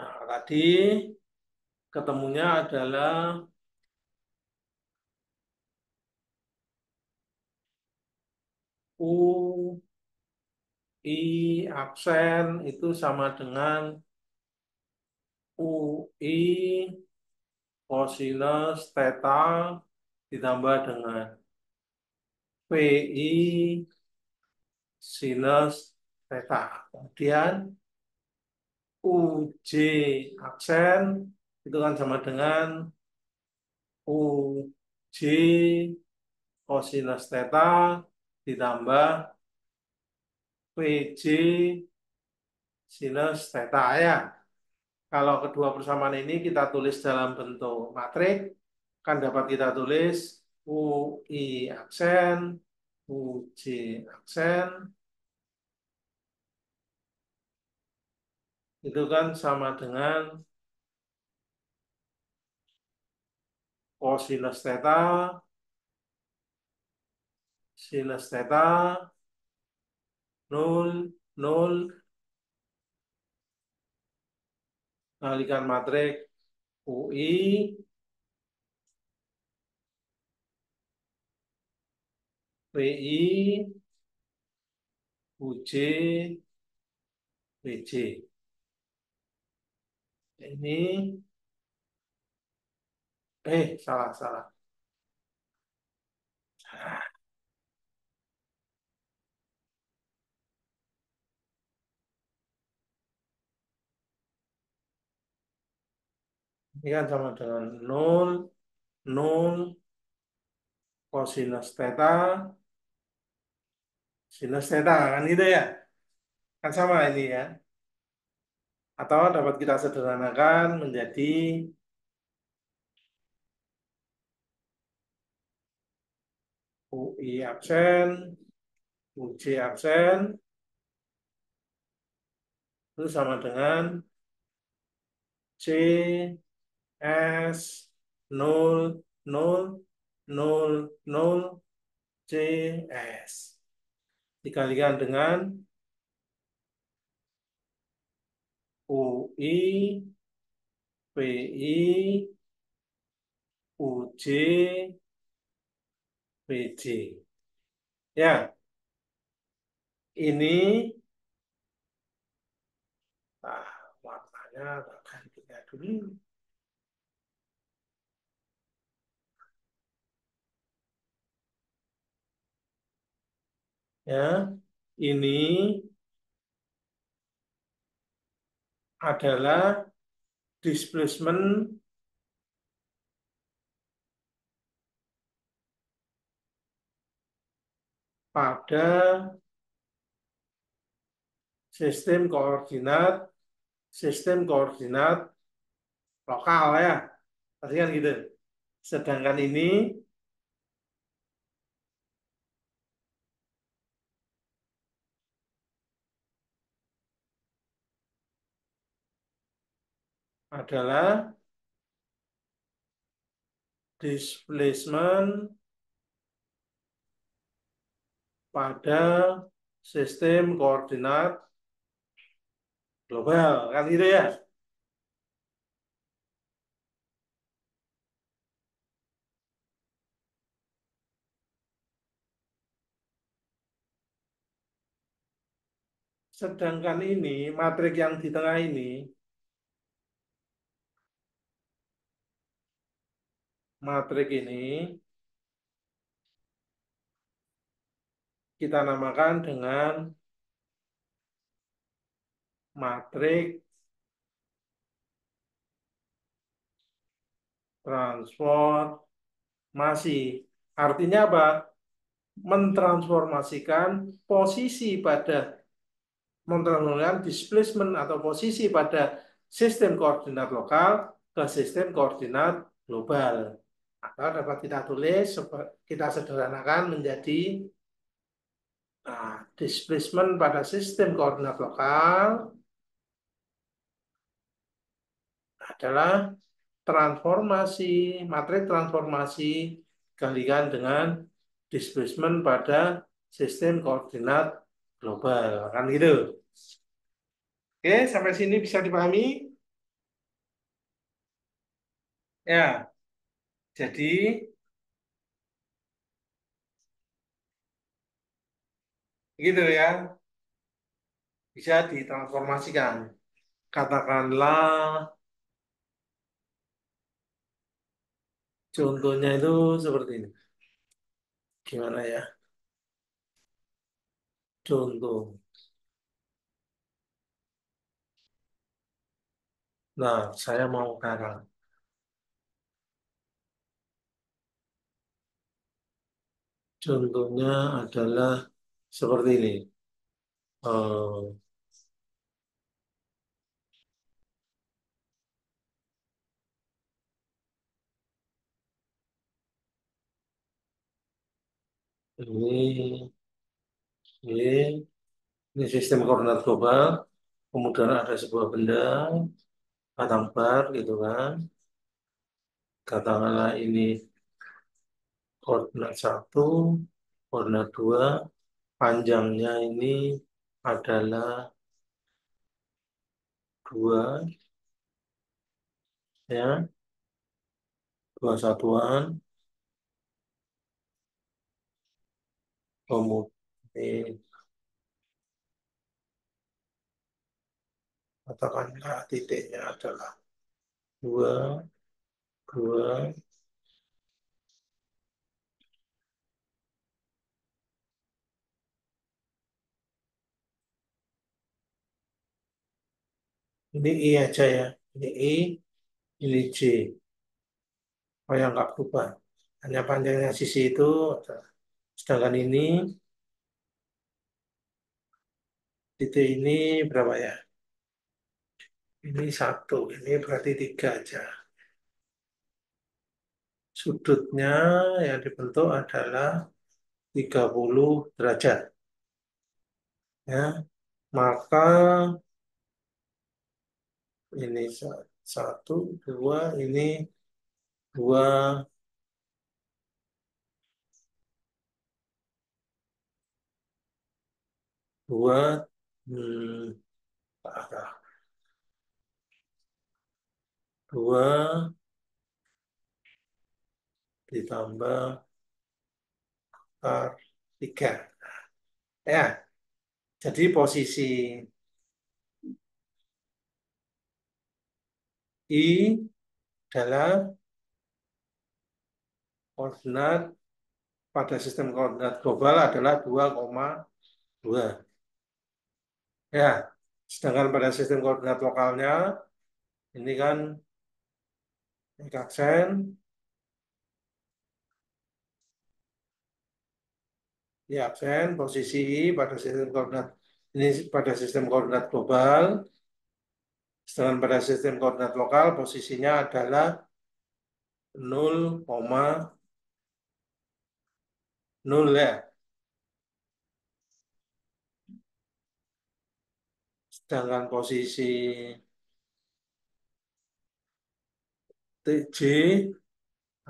[SPEAKER 1] Nah, tadi ketemunya adalah U, I, aksen itu sama dengan UI kosinus theta ditambah dengan PI sinus theta. Kemudian UJ aksen itu kan sama dengan UJ kosinus theta ditambah PJ sinus theta ya. Kalau kedua persamaan ini kita tulis dalam bentuk matrik, kan dapat kita tulis UI aksen, UJ aksen, itu kan sama dengan kosinus theta, sinus theta, 0, 0, kalikan matrik UI, PI, UJ, PJ. Ini, salah, salah. Ini kan sama dengan 0, 0, kosinus theta, sinus theta, kan gitu ya? Kan sama ini ya. Atau dapat kita sederhanakan menjadi UI aksen, UJ aksen, itu sama dengan C, S, 0, 0, 0, 0, C, S. Dikalikan dengan UI, PI, UJ, PJ. Ya, ini warnanya gantinya dulu. Ya, ini adalah displacement pada sistem koordinat lokal ya. Tadi kan gitu. Sedangkan ini adalah displacement pada sistem koordinat global kan gitu ya. Sedangkan ini, matrik yang di tengah ini, matrik ini kita namakan dengan matrik transformasi. Artinya apa? Mentransformasikan posisi pada mentransformasikan displacement atau posisi pada sistem koordinat lokal ke sistem koordinat global. Atau dapat kita tulis, kita sederhanakan menjadi displacement pada sistem koordinat lokal adalah transformasi, matrik transformasi kalikan dengan displacement pada sistem koordinat global. Kan gitu. Oke, sampai sini bisa dipahami? Ya, jadi gitu ya, bisa ditransformasikan. Katakanlah contohnya itu seperti ini. Gimana ya? Contoh. Nah, saya mau sekarang. Contohnya adalah seperti ini. Eh, ini, ini, ini sistem koordinat global. Kemudian ada sebuah benda, batang bar gitu kan. Katakanlah ini koordinat satu, koordinat dua, panjangnya ini adalah dua, ya, dua satuan. Kemudian katakanlah titiknya adalah dua, dua, ini I aja ya, ini I, ini J. Oh yang nggak berubah. Hanya panjangnya sisi itu. Sedangkan ini, titik ini berapa ya? Ini satu, ini berarti tiga aja. Sudutnya yang dibentuk adalah 30 derajat. Ya, maka ini satu, dua, ini dua, dua, hmm, dua ditambah tiga. Ya, jadi posisi I adalah koordinat pada sistem koordinat global adalah 2,2. Ya, sedangkan pada sistem koordinat lokalnya ini kan X aksen, Y aksen, posisi I pada sistem koordinat ini pada sistem koordinat global, sedangkan pada sistem koordinat lokal posisinya adalah 0,0 ya. Sedangkan posisi J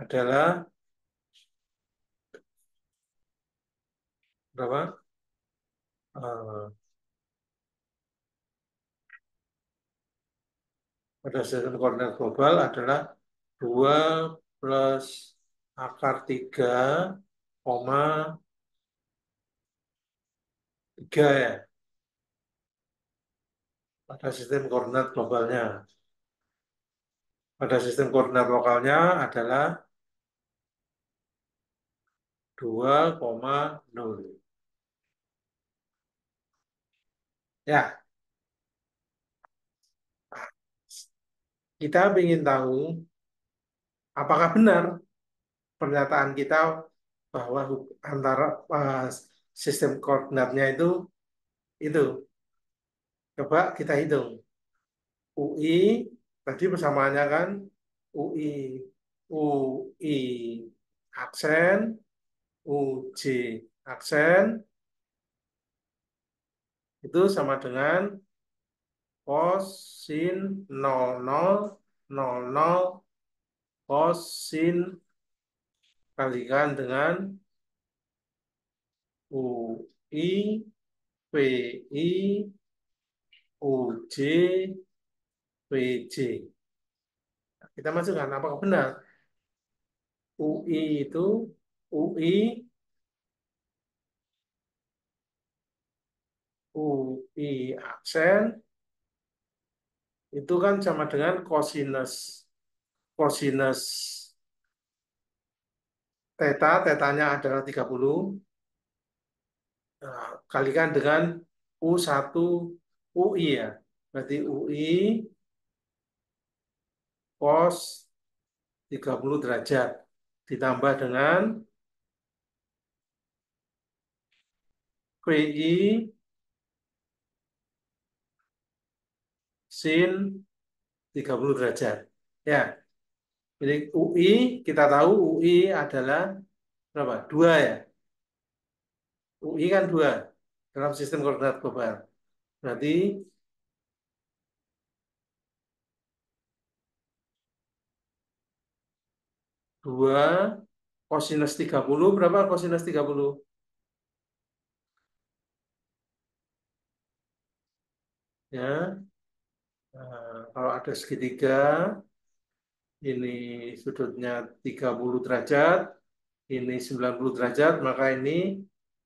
[SPEAKER 1] adalah berapa? Eh, pada sistem koordinat global adalah 2 plus akar 3, koma 3 ya. pada sistem koordinat globalnya. Pada sistem koordinat lokalnya adalah 2,0. Ya, kita ingin tahu apakah benar pernyataan kita bahwa antara sistem koordinatnya itu. Coba kita hitung. UI tadi persamaannya kan UI UI aksen UJ aksen itu sama dengan cos sin 00 cos sin kalikan dengan UI PI UJ PJ. Kita masukkan apakah benar UI itu UI aksen itu kan sama dengan cosinus cosinus theta, tetanya adalah 30. Nah, kalikan dengan U1 UI ya. Berarti UI cos 30 derajat ditambah dengan VI sin 30 derajat. Ya, jadi UI kita tahu UI adalah berapa? 2 ya. UI kan 2 dalam sistem koordinat global. Berarti 2 kosinus 30 berapa kosinus 30? Ya, kalau ada segitiga, ini sudutnya 30 derajat, ini 90 derajat, maka ini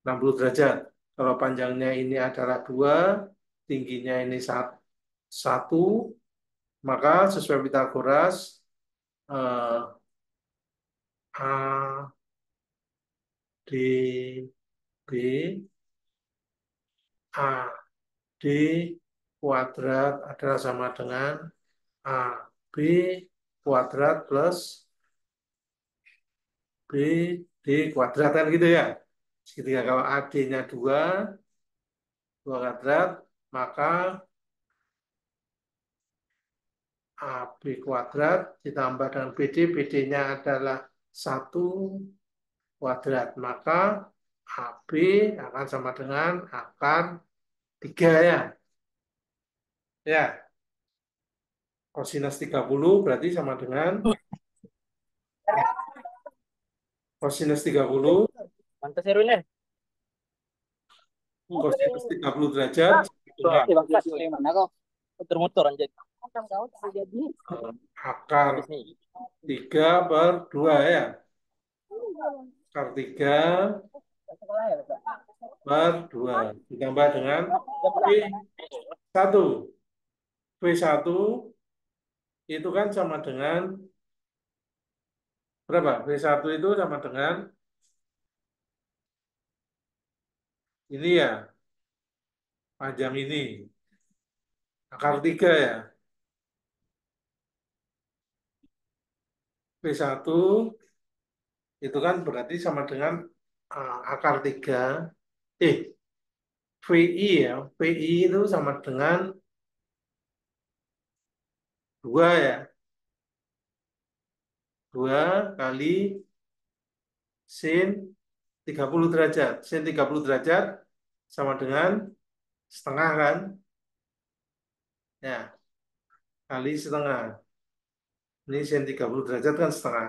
[SPEAKER 1] 60 derajat. Kalau panjangnya ini adalah 2, tingginya ini 1, maka sesuai Pitagoras, eh, A, D, B, A, D kuadrat adalah sama dengan A, B kuadrat plus B, D kuadrat kan gitu ya. Segitiga kalau AD-nya 2 kuadrat, maka AB kuadrat ditambah dengan BD, BD-nya adalah 1 kuadrat. Maka AB akan sama dengan akar 3 ya. Ya, kosinus 30 berarti sama dengan kosinus 30,
[SPEAKER 2] Pantas Erwin ya?
[SPEAKER 1] kosinus 30 derajat dengan
[SPEAKER 2] Mana kau? Muter-muter anjir.
[SPEAKER 1] akar 3 per 2 ya. Akar 3 per 2 ditambah dengan V1. V1 itu kan sama dengan berapa? V1 itu sama dengan ini ya, panjang ini. Akar 3 ya. V1 itu kan berarti sama dengan akar 3. Eh, VI ya. VI itu sama dengan 2 ya. 2 kali sin 30 derajat. Sin 30 derajat sama dengan setengah kan? Ya, kali setengah. Ini sin 30 derajat kan setengah.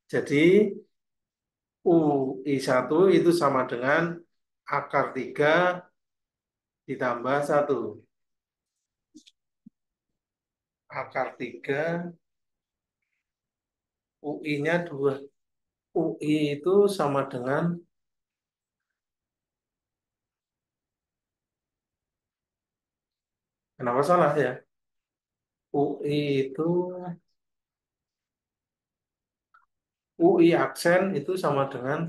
[SPEAKER 1] Jadi UI1 itu sama dengan akar 3 ditambah 1. Akar 3, UI-nya 2. UI itu sama dengan Kenapa salah ya? UI itu UI aksen itu sama dengan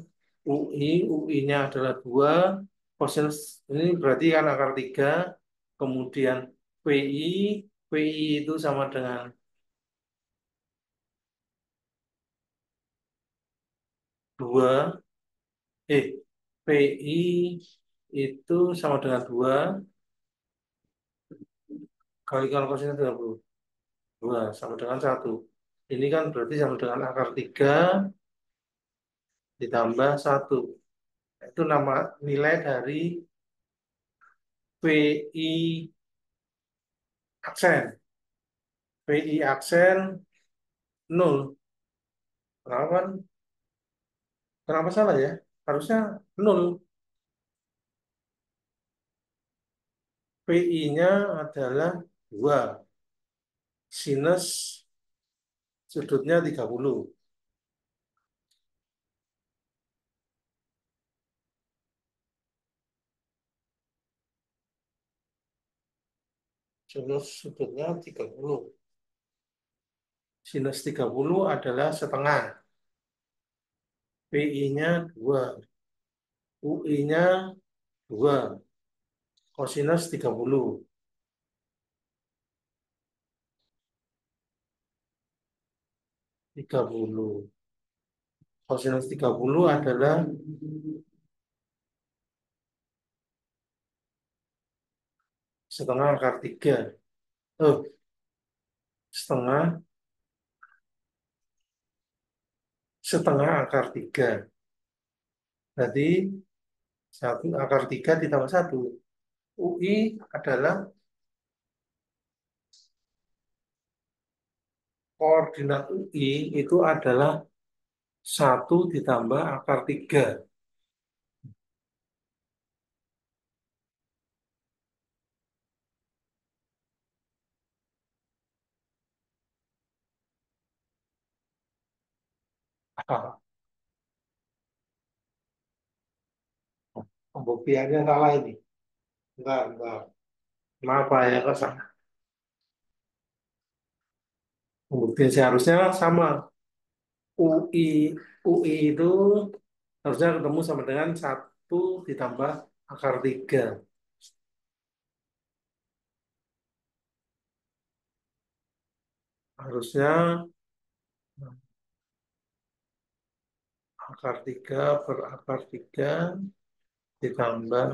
[SPEAKER 1] UI, UI-nya adalah 2, kosinus ini berarti kan akar 3, kemudian PI, PI itu sama dengan 2, PI itu sama dengan 2 kalikan kosinus 32 sama dengan 1. Ini kan berarti sama dengan akar 3 ditambah 1. Itu nama nilai dari PI aksen. PI aksen 0. Kenapa, kenapa salah ya? Harusnya 0. PI-nya adalah 2. Sinus sudutnya 30. Sinus sudutnya 30. Sinus 30 adalah setengah. PI-nya 2. UI-nya 2. Kosinus 30. 30. Kosinus 30 adalah setengah akar 3. Oh, setengah setengah akar 3. Berarti 1 akar 3 ditambah 1. UI adalah koordinat UI itu adalah 1 ditambah akar 3. Ah, pembuktiannya salah ini. Enggak. Kenapa ya kok salah? Pembuktian seharusnya sama. UI UI itu harusnya ketemu sama dengan 1 ditambah akar 3. Harusnya akar 3 per akar 3 ditambah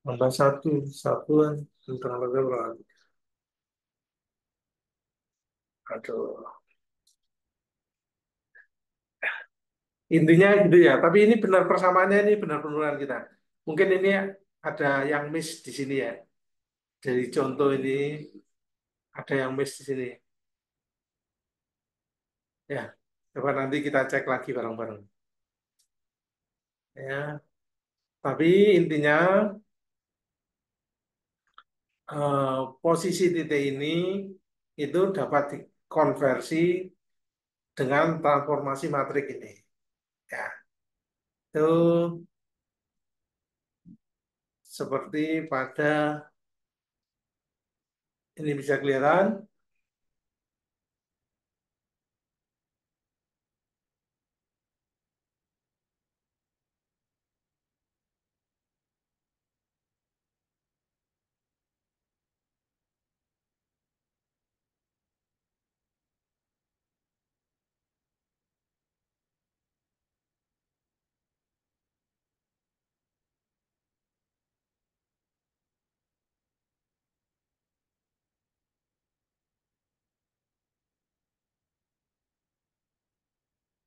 [SPEAKER 1] tambah 1. Satuan tentang berapa? Aduh. Intinya gitu ya. Tapi ini benar persamaannya, ini benar penurunan kita. Mungkin ini ada yang miss di sini ya. Jadi contoh ini ada yang miss di sini. Ya, coba nanti kita cek lagi bareng-bareng. Ya, tapi intinya posisi titik ini itu dapat dikonversi dengan transformasi matrik ini. Ya, itu seperti pada ini bisa kelihatan.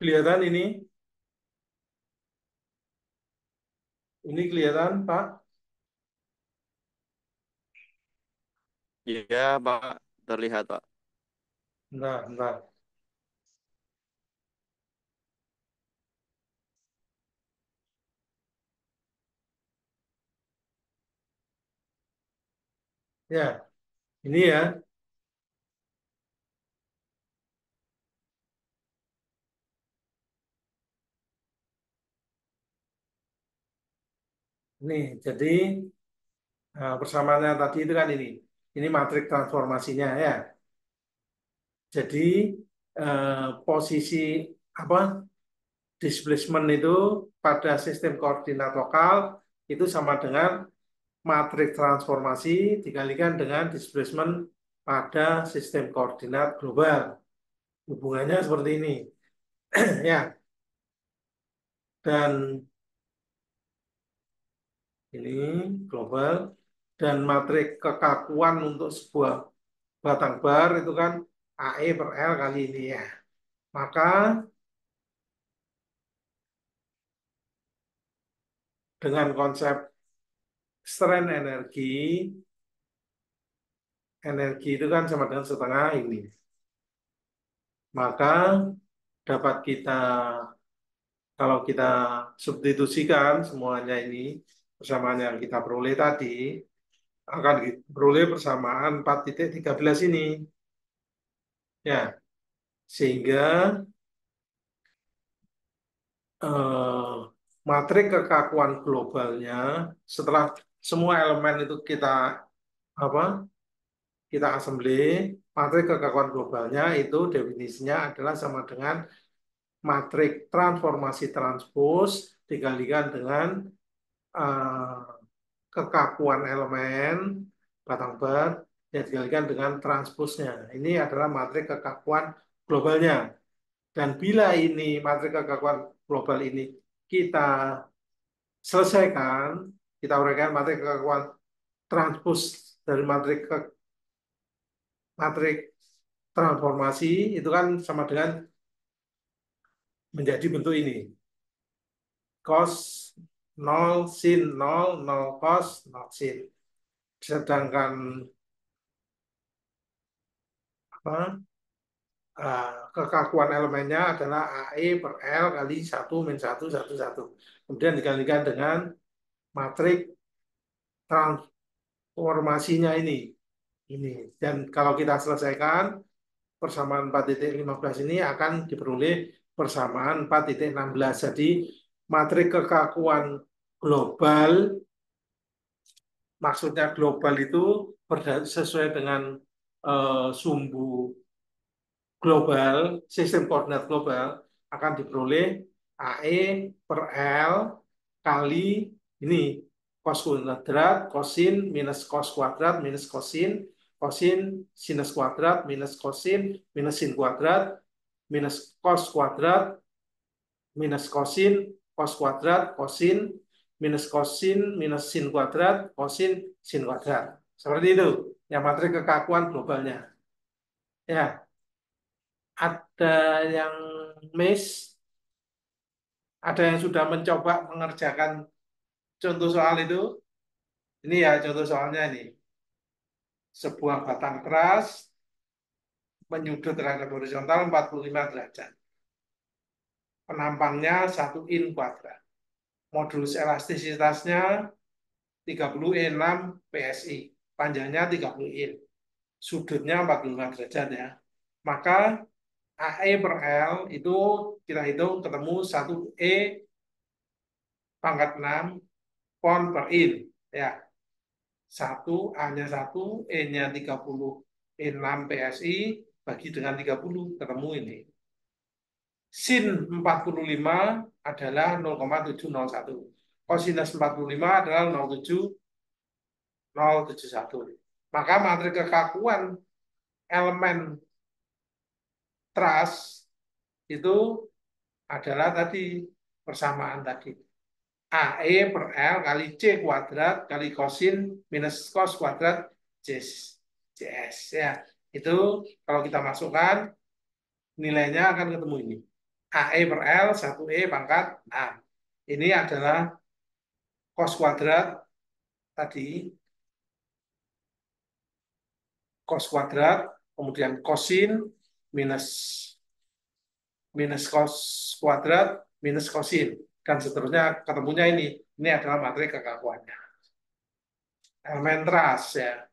[SPEAKER 1] Kelihatan ini kelihatan Pak.
[SPEAKER 3] Iya, Pak. Terlihat, Pak.
[SPEAKER 1] Bentar. Ya, ini ya. Nih, jadi persamaannya tadi itu kan ini. Ini matrik transformasinya ya. Jadi posisi apa displacement itu pada sistem koordinat lokal itu sama dengan matrik transformasi dikalikan dengan displacement pada sistem koordinat global. Hubungannya seperti ini. Ya, dan ini global dan matrik kekakuan untuk sebuah batang bar itu kan AE per L kali ini ya. Maka dengan konsep strength energi, energi itu kan sama dengan setengah ini. Maka dapat kita, kalau kita substitusikan semuanya ini, persamaan yang kita peroleh tadi, akan diperoleh persamaan 4,13 ini. Ya, sehingga eh, matrik kekakuan globalnya setelah semua elemen itu kita apa kita assembly, matrik kekakuan globalnya itu definisinya adalah sama dengan matrik transformasi transpose dikalikan dengan eh, kekakuan elemen batang bar yang dikalikan dengan transposnya. Ini adalah matrik kekakuan globalnya. Dan bila ini matrik kekakuan global ini kita selesaikan, kita uraikan matrik kekakuan transpos dari matrik transformasi itu kan sama dengan menjadi bentuk ini. Cos 0 sin 0 0 cos 0 sin. Sedangkan apa? Kekakuan elemennya adalah AE per L kali 1 min 1 1 1. Kemudian dikalikan dengan matrik transformasinya ini. Ini. Dan kalau kita selesaikan persamaan 4,15 ini akan diperoleh persamaan 4,16. Jadi matrik kekakuan global, maksudnya global itu sesuai dengan sumbu global, sistem koordinat global akan diperoleh AE per L kali ini cos kuadrat, kosin minus cos kuadrat minus kosin, kosin sinus kuadrat minus kosin minus sin kuadrat minus cos kuadrat minus kosin cos kuadrat kosin minus kosin minus sin kuadrat kosin sin kuadrat. Seperti itu yang materi kekakuan globalnya. Ya, ada yang miss, ada yang sudah mencoba mengerjakan contoh soal itu. Ini ya contoh soalnya ini. Sebuah batang keras menyudut terhadap horizontal 45 derajat. Penampangnya 1 in kuadrat. Modulus elastisitasnya 30 E6 PSI. Panjangnya 30 in. Sudutnya 45 derajat ya. Maka AE per L itu kita hitung ketemu 1 E pangkat 6 pound per in. Ya, 1 A-nya 1, E-nya 30 E6 PSI bagi dengan 30 ketemu ini. Sin 45 adalah 0,701. Kosinus 45 adalah 0,7071. Maka materi kekakuan elemen trust itu adalah tadi persamaan tadi. AE per L kali C kuadrat kali kosin minus cos kuadrat CS. Ya, itu kalau kita masukkan nilainya akan ketemu ini. AE per L 1E pangkat 6. Ini adalah cos kuadrat tadi. Cos kuadrat, kemudian kosin minus minus cos kuadrat minus kosin. Dan seterusnya ketemunya ini. Ini adalah materi kekakuannya. Elemen trust ya.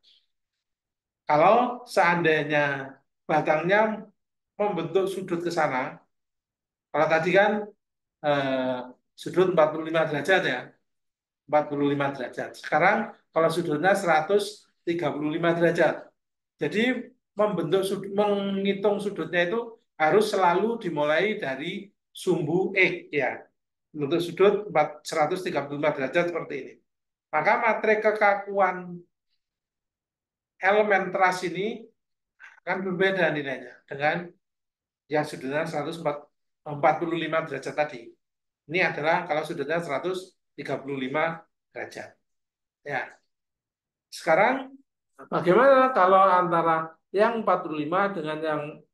[SPEAKER 1] Kalau seandainya batangnya membentuk sudut ke sana, kalau tadi kan eh, sudut 45 derajat ya, 45 derajat. Sekarang kalau sudutnya 135 derajat. Jadi menghitung sudutnya itu harus selalu dimulai dari sumbu X ya. Untuk sudut 135 derajat seperti ini. Maka materi kekakuan elemen teras ini akan berbeda nilainya dengan yang sudutnya 145 derajat tadi. Ini adalah kalau sudutnya 135 derajat. Ya. Sekarang bagaimana kalau antara yang 45 dengan yang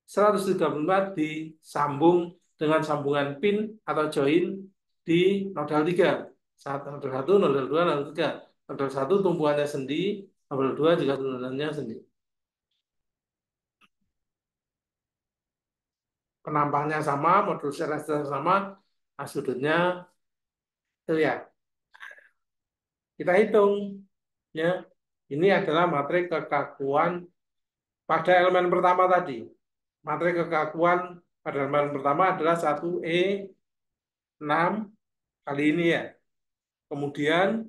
[SPEAKER 1] 135 disambung dengan sambungan pin atau join di nodal 3. Nodal 1, nodal 2, nodal 3. Nodal 1 tumpuannya sendi, nodal 2 juga tumpuannya sendi. Penampangnya sama, modul selesai sama, sudutnya itu ya. Kita hitung ya. Ini adalah materi kekakuan pada elemen pertama tadi. Materi kekakuan pada elemen pertama adalah 1E6 kali ini ya. Kemudian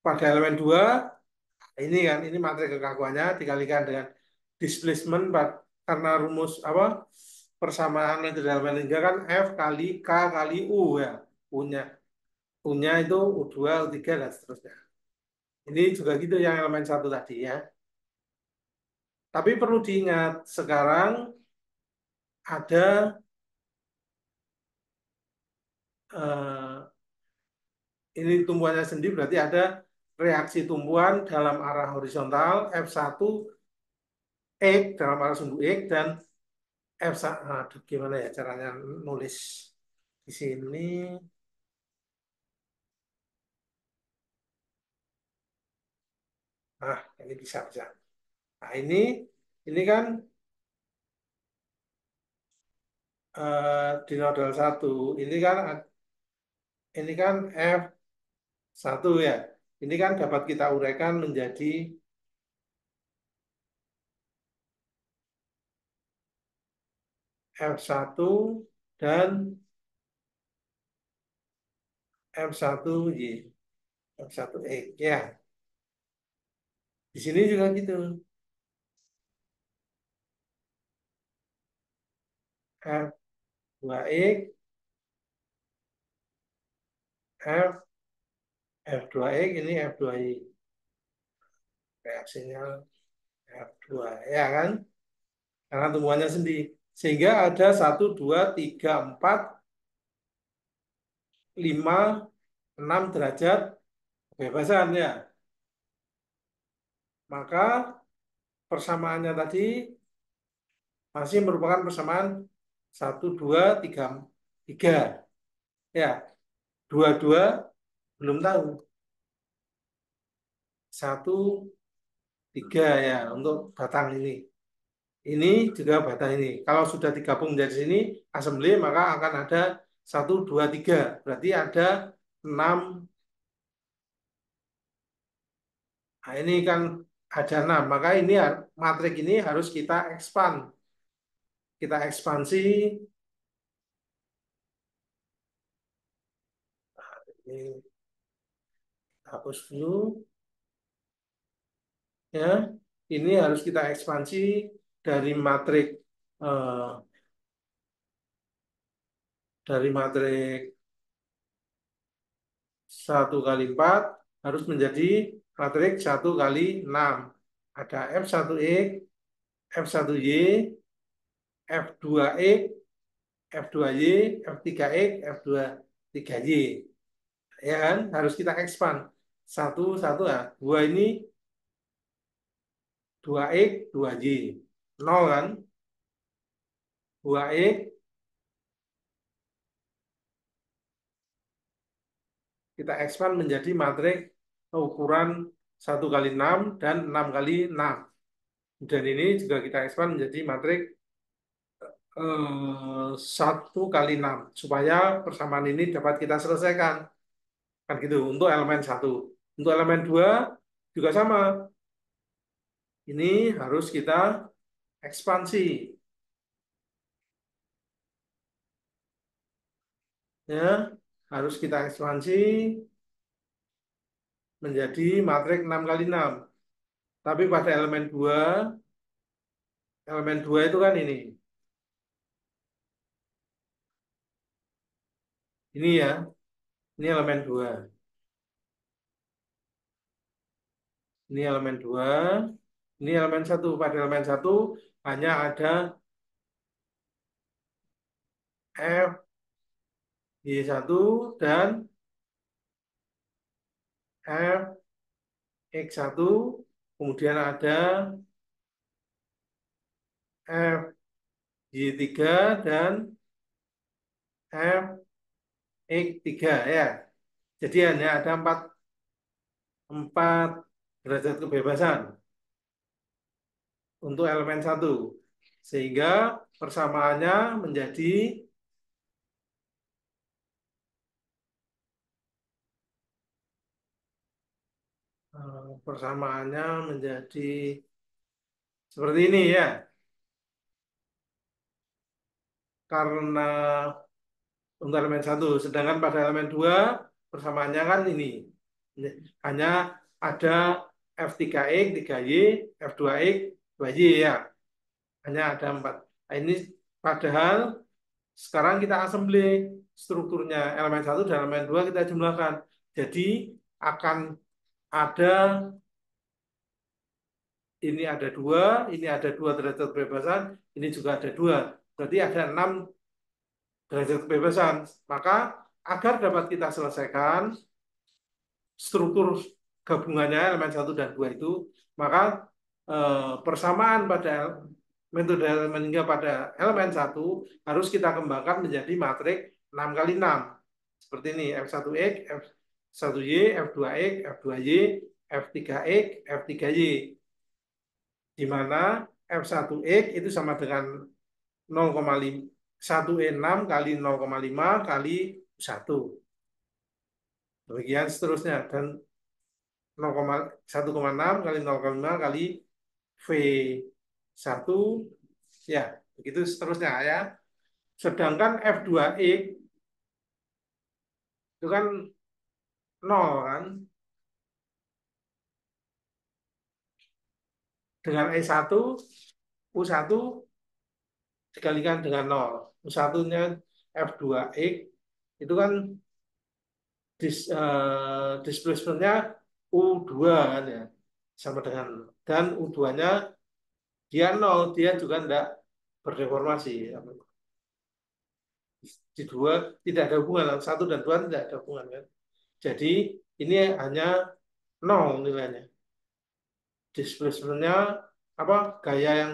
[SPEAKER 1] pada elemen 2 ini kan ini materi kekakuannya dikalikan dengan displacement karena rumus apa persamaan metode elemen 3 kan F kali K kali U ya. U-nya itu U2, U3 dan seterusnya. Ini juga gitu yang elemen 1 tadi ya. Tapi perlu diingat sekarang ada ini tumbuhannya sendiri berarti ada reaksi tumbuhan dalam arah horizontal F1 X dalam arah sumbu X dan F1 aduh, gimana ya caranya nulis di sini ini bisa bisa nah ini kan di nodal 1 ini kan F1 ya ini kan dapat kita uraikan menjadi F1 dan F1Y, F1E ya. Di sini juga gitu. F2X, F2X ini F2Y. Reaksinya F2 ya kan? Karena tumbuhannya sendiri. Sehingga ada 1, 2, 3, 4, 5, 6 derajat kebebasan ya. Maka persamaannya tadi masih merupakan persamaan 1, 2, 3, 3. Ya, 2, 2 belum tahu. 1, 3 ya untuk batang ini. Ini juga batang ini. Kalau sudah digabung dari sini, assembly, maka akan ada 1, 2, 3. Berarti ada 6. Nah, ini kan ada 6. Maka ini matrik ini harus kita expand. Kita ekspansi. Ini hapus dulu. Ya, ini harus kita ekspansi dari matrik eh, 1 kali 4 harus menjadi matrik 1 kali 6. Ada F1X, F1Y, F2X, F2Y, F3X, F23Y. Ya kan? Harus kita expand. 1, 1, 2 ini 2X, 2Y. 0 kan? 2X kita expand menjadi matrik ukuran 1 kali 6 dan 6 kali 6. Dan ini juga kita expand menjadi matrik 1 kali 6 supaya persamaan ini dapat kita selesaikan. Kan gitu untuk elemen 1. Untuk elemen 2 juga sama. Ini harus kita ekspansi. ya harus kita ekspansi menjadi matrik 6 kali 6. Tapi pada elemen 2 itu kan ini. Ini ya, ini elemen 2. Ini elemen 2, ini elemen 1. Pada elemen 1 hanya ada F, Y1 dan F, X1. Kemudian ada F, Y3 dan F, X3 ya. Jadi hanya ada empat derajat kebebasan untuk elemen 1. Sehingga persamaannya menjadi persamaannya menjadi seperti ini ya. Karena untuk elemen 1, sedangkan pada elemen 2 persamaannya kan ini. Hanya ada F3X, 3Y, F2X, 2Y ya. Hanya ada 4. Nah, ini padahal sekarang kita assembly strukturnya elemen 1 dan elemen 2 kita jumlahkan. Jadi akan ada ini ada dua derajat kebebasan, ini juga ada dua. Berarti ada 6 derajat kebebasan. Maka agar dapat kita selesaikan struktur gabungannya elemen 1 dan 2 itu, maka persamaan pada metode elemen hingga pada elemen 1 harus kita kembangkan menjadi matrik 6 kali 6. Seperti ini, F1X, F1Y, F2X, F2Y, F3X, F3Y. Di mana F1X itu sama dengan 0,5 1E6 kali 0,5 kali 1. Demikian seterusnya. Dan 1,6 kali 0,5 kali V1 ya, begitu seterusnya ya. Sedangkan F2X itu kan 0 kan. Dengan E1 U1 dikalikan dengan 0. U1-nya F2X itu kan displacement-nya U2 kan ya. Sama dengan dan U2-nya dia 0, dia juga tidak berdeformasi. Di 2 tidak ada hubungan, 1 dan 2 tidak ada hubungan kan. Jadi ini hanya 0 nilainya. Displacement-nya apa gaya yang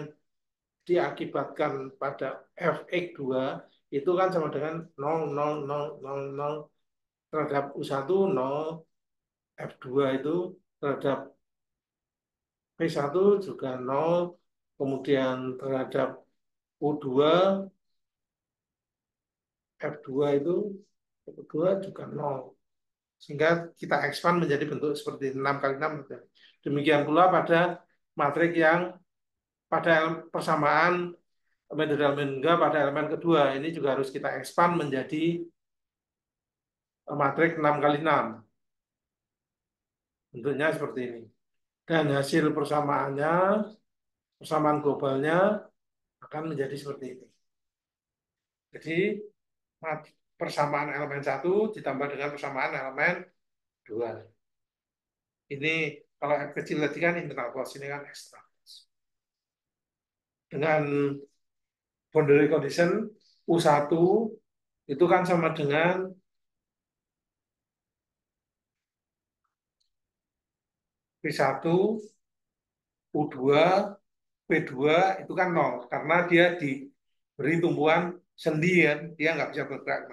[SPEAKER 1] diakibatkan pada Fx2 itu kan sama dengan 0, 0, 0, 0, 0 terhadap U1, 0, F2 itu terhadap P1 juga 0, kemudian terhadap U2, F2 itu F2 juga 0. Sehingga kita expand menjadi bentuk seperti 6 kali 6. Demikian pula pada matrik yang pada persamaan metode elemen hingga pada elemen kedua. Ini juga harus kita expand menjadi matrik 6 kali 6. Bentuknya seperti ini. Dan hasil persamaannya, persamaan globalnya akan menjadi seperti ini. Jadi persamaan elemen 1 ditambah dengan persamaan elemen 2. Ini kalau F kecil tadi kan internal close, ini kan extra close. Dengan boundary condition U1 itu kan sama dengan P1, U2, P2 itu kan 0 karena dia diberi tumpuan sendi kan, dia nggak bisa bergerak.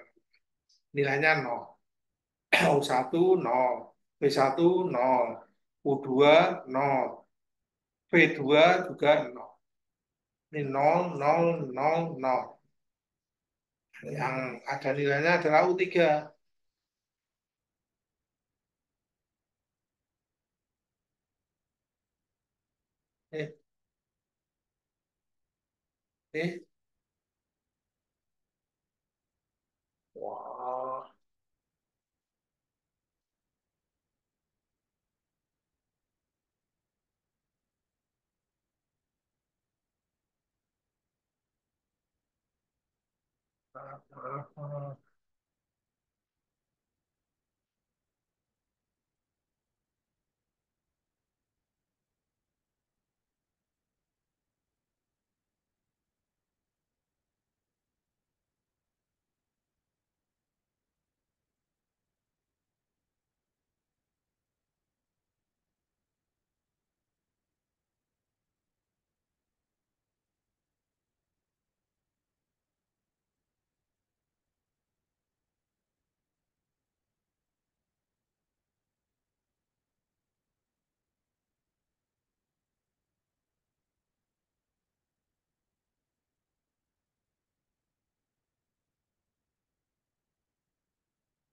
[SPEAKER 1] Nilainya 0. U1 0, P1 0, U2 0, P2 juga 0. Ini 0, 0, 0, 0. Yang ada nilainya adalah U3. Eh, eh. Wow.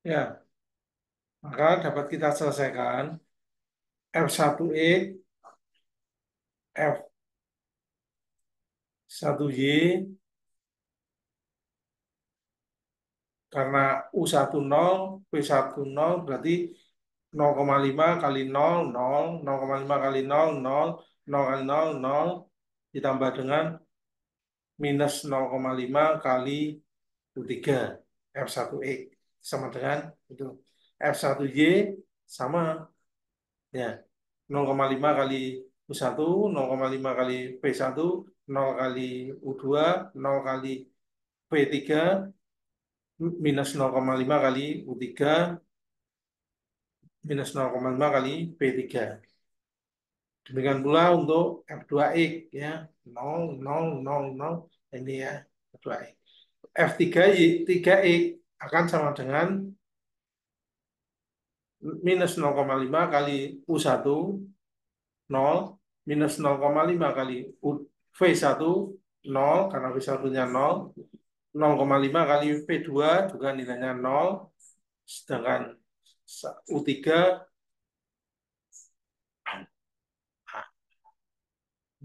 [SPEAKER 1] Ya, maka dapat kita selesaikan F1X, F1Y, karena U10, P10 berarti 0,5 kali 0, 0, 0,5 kali 0, 0, 0 kali 0, 0, ditambah dengan minus 0,5 kali U3, F1X, sama dengan itu. F1Y sama, ya, 0,5 kali U1, 0,5 kali P1, 0 kali U2, 0 kali P3, minus 0,5 kali U3, minus 0,5 kali P3. Demikian pula untuk F2X, ya, 0, 0, 0, 0, ini ya, F2X. F3Y, 3X akan sama dengan minus 0,5 kali U1, 0, minus 0,5 kali V1, 0, karena V1-nya 0, 0,5 kali V2 juga nilainya 0, sedangkan U3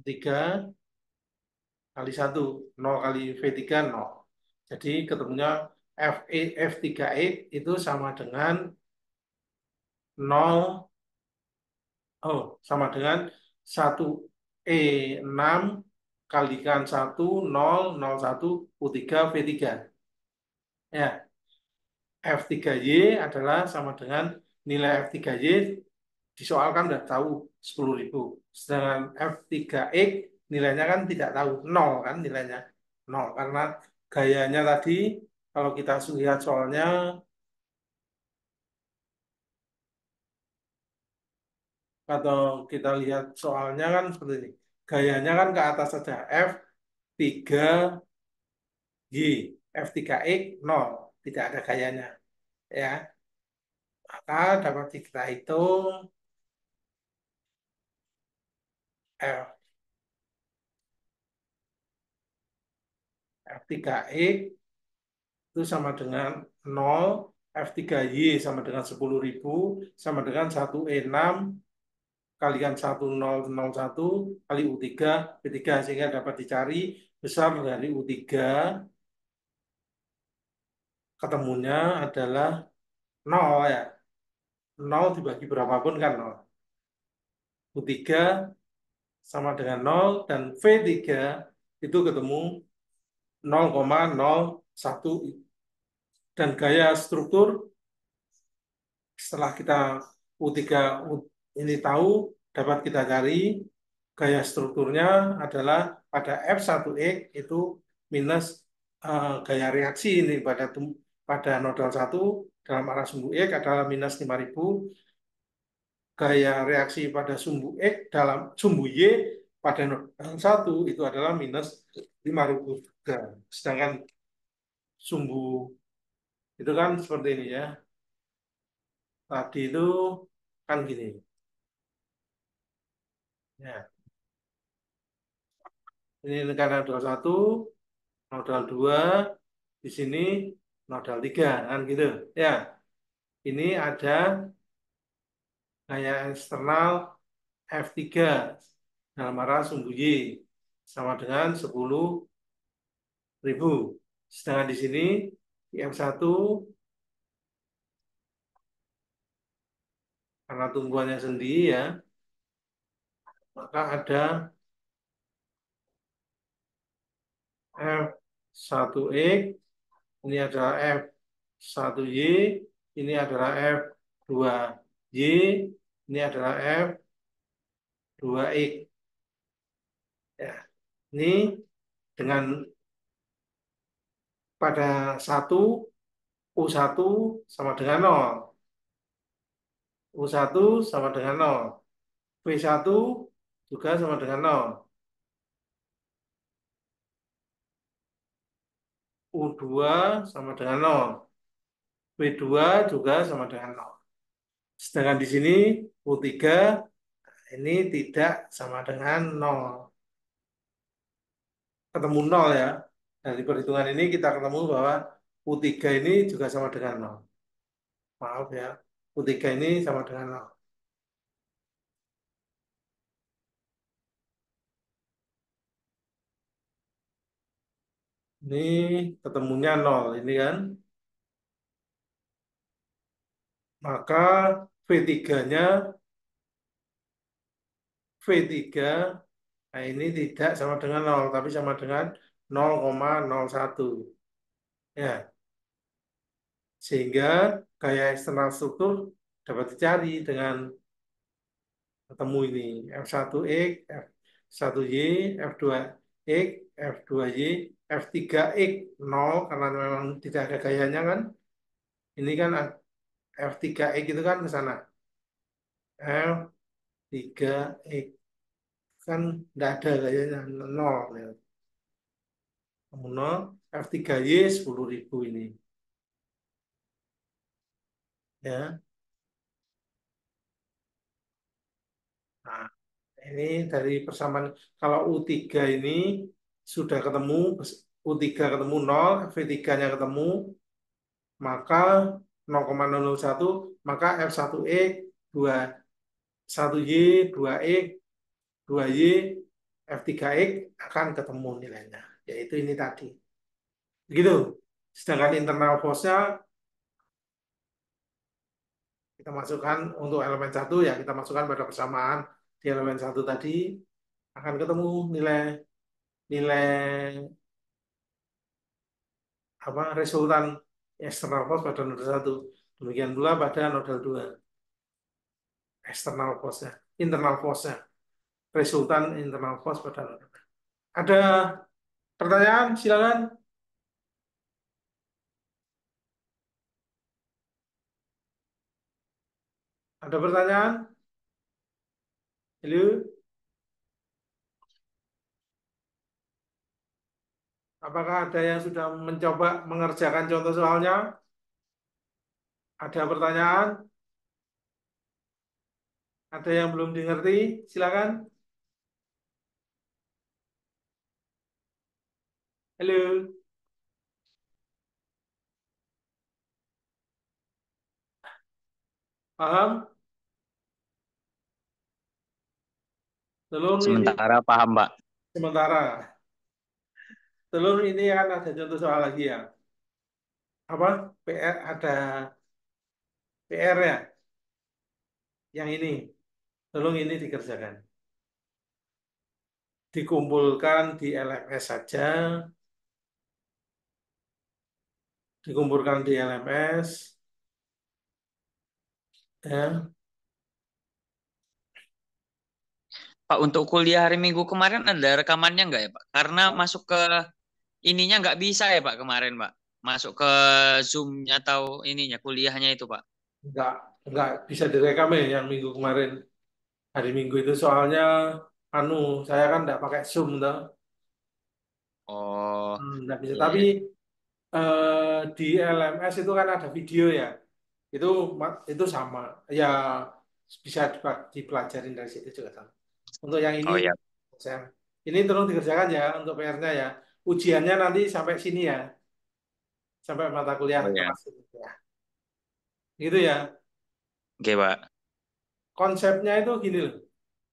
[SPEAKER 1] 3 kali 1, 0 kali V3, 0. Jadi ketemunya F3X itu sama dengan 0, oh, sama dengan 1E6 kalikan 1, 0, 0, 1, U3, V3. Ya, F3Y adalah sama dengan nilai F3Y disoalkan udah tahu 10.000. Sedangkan F3X nilainya kan tidak tahu, 0 kan nilainya. 0 karena gayanya tadi kalau kita lihat soalnya atau kita lihat soalnya kan seperti ini. Gayanya kan ke atas saja, F3Y, F3X 0, tidak ada gayanya. Ya, maka dapat kita hitung F3X itu sama dengan 0, F3Y sama dengan 10.000, sama dengan 1E6 kalikan 1001 kali U3, P3, sehingga dapat dicari besar dari U3, ketemunya adalah 0 ya. 0 dibagi berapapun kan 0. U3 sama dengan 0 dan V3 itu ketemu 0,01, dan gaya struktur setelah kita U3 ini tahu, dapat kita cari gaya strukturnya adalah pada F1X itu minus gaya reaksi ini pada nodal 1 dalam arah sumbu X adalah minus 5.000, gaya reaksi pada sumbu X dalam sumbu Y pada nodal 1 itu adalah minus 5.000 juga. Sedangkan sumbu itu kan seperti ini ya. Tadi itu kan gini. Ya, ini karena nodal 1, nodal 2, di sini nodal 3, kan gitu. Ya, ini ada gaya eksternal F3 dalam arah sumbu Y sama dengan 10.000. Sedangkan di sini di F1 karena tumbuhannya sendi ya, maka ada F1X Ini adalah F1Y, ini adalah F2Y, ini adalah F2X. Ya, ini dengan pada satu U1 sama dengan nol, U1 sama dengan nol, V1 juga sama dengan nol, U2 sama dengan nol, V2 juga sama dengan nol. Sedangkan di sini U3 ini tidak sama dengan nol. Ketemu nol ya. Dari perhitungan ini kita ketemu bahwa U3 ini juga sama dengan nol. Maaf ya, U3 ini sama dengan nol. Ini ketemunya nol ini kan. Maka V3-nya V3 nah ini tidak sama dengan nol, tapi sama dengan 0,01. Ya, sehingga gaya eksternal struktur dapat dicari dengan ketemu ini F1X, F1Y, F2X, F2Y, F3X 0 karena memang tidak ada gayanya kan. Ini kan F3X itu kan ke sana. F3X kan tidak ada gayanya 0 ya. 0 F3Y 10.000 ini. Ya. Nah, ini dari persamaan kalau U3 ini sudah ketemu U3 ketemu 0, V3-nya ketemu, maka 0,001 maka F1E 2 1Y 2X 2Y F3X akan ketemu nilainya, yaitu ini tadi. Begitu. Sedangkan internal force-nya kita masukkan untuk elemen satu ya kita masukkan pada persamaan di elemen satu tadi akan ketemu nilai nilai apa resultan eksternal force pada nodal satu. Demikian pula pada nodal 2 eksternal force-nya, internal force-nya, resultan internal force pada nodal. Ada pertanyaan? Silakan. Ada pertanyaan? Halo? Apakah ada yang sudah mencoba mengerjakan contoh soalnya? Ada pertanyaan? Ada yang belum dimengerti? Silakan. Halo? Paham? Tolong ini
[SPEAKER 2] Sementara paham, Pak.
[SPEAKER 1] sementara. Tolong ini kan ada contoh soal lagi ya. Apa? PR ada PR ya. Yang ini. Tolong ini dikerjakan. Dikumpulkan di LMS saja. Dikumpulkan di LMS. Ya.
[SPEAKER 4] Pak, untuk kuliah hari Minggu kemarin ada rekamannya nggak ya, Pak? Karena masuk ke ininya nggak bisa ya, Pak, kemarin, Pak. Masuk ke Zoom atau ininya, kuliahnya itu, Pak.
[SPEAKER 1] Enggak, enggak bisa direkam ya yang minggu kemarin. Hari Minggu itu soalnya anu, saya kan enggak pakai Zoom toh.
[SPEAKER 4] Oh,
[SPEAKER 1] Enggak bisa.
[SPEAKER 4] iya,
[SPEAKER 1] Tapi
[SPEAKER 4] iya.
[SPEAKER 1] di LMS itu kan ada video ya. Itu itu sama. Ya bisa dipelajarin dari situ juga sama. Untuk yang ini
[SPEAKER 4] Oh, ya.
[SPEAKER 1] saya ini tolong dikerjakan ya untuk PR-nya ya. Ujiannya nanti sampai sini ya. Sampai mata kuliah
[SPEAKER 4] Oh, ya.
[SPEAKER 1] kelas ini ya. Gitu ya.
[SPEAKER 4] Oke, Pak.
[SPEAKER 1] Konsepnya itu gini loh.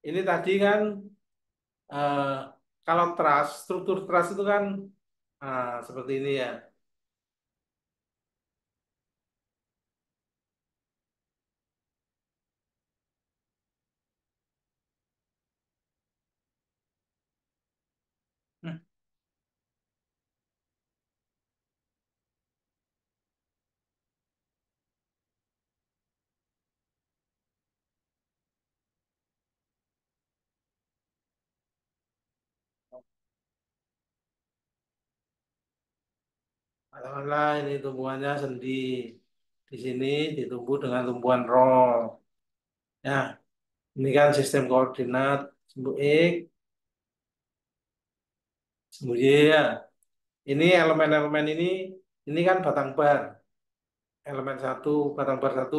[SPEAKER 1] Ini tadi kan eh, kalau trust, struktur trust itu kan seperti ini ya. Hmm. Katakanlah ini tumbuhannya sendi. Di sini ditumbuh dengan tumbuhan roll. Ya, ini kan sistem koordinat sumbu X, sumbu Y ya. Ini elemen-elemen ini kan batang bar. Elemen satu, batang bar satu,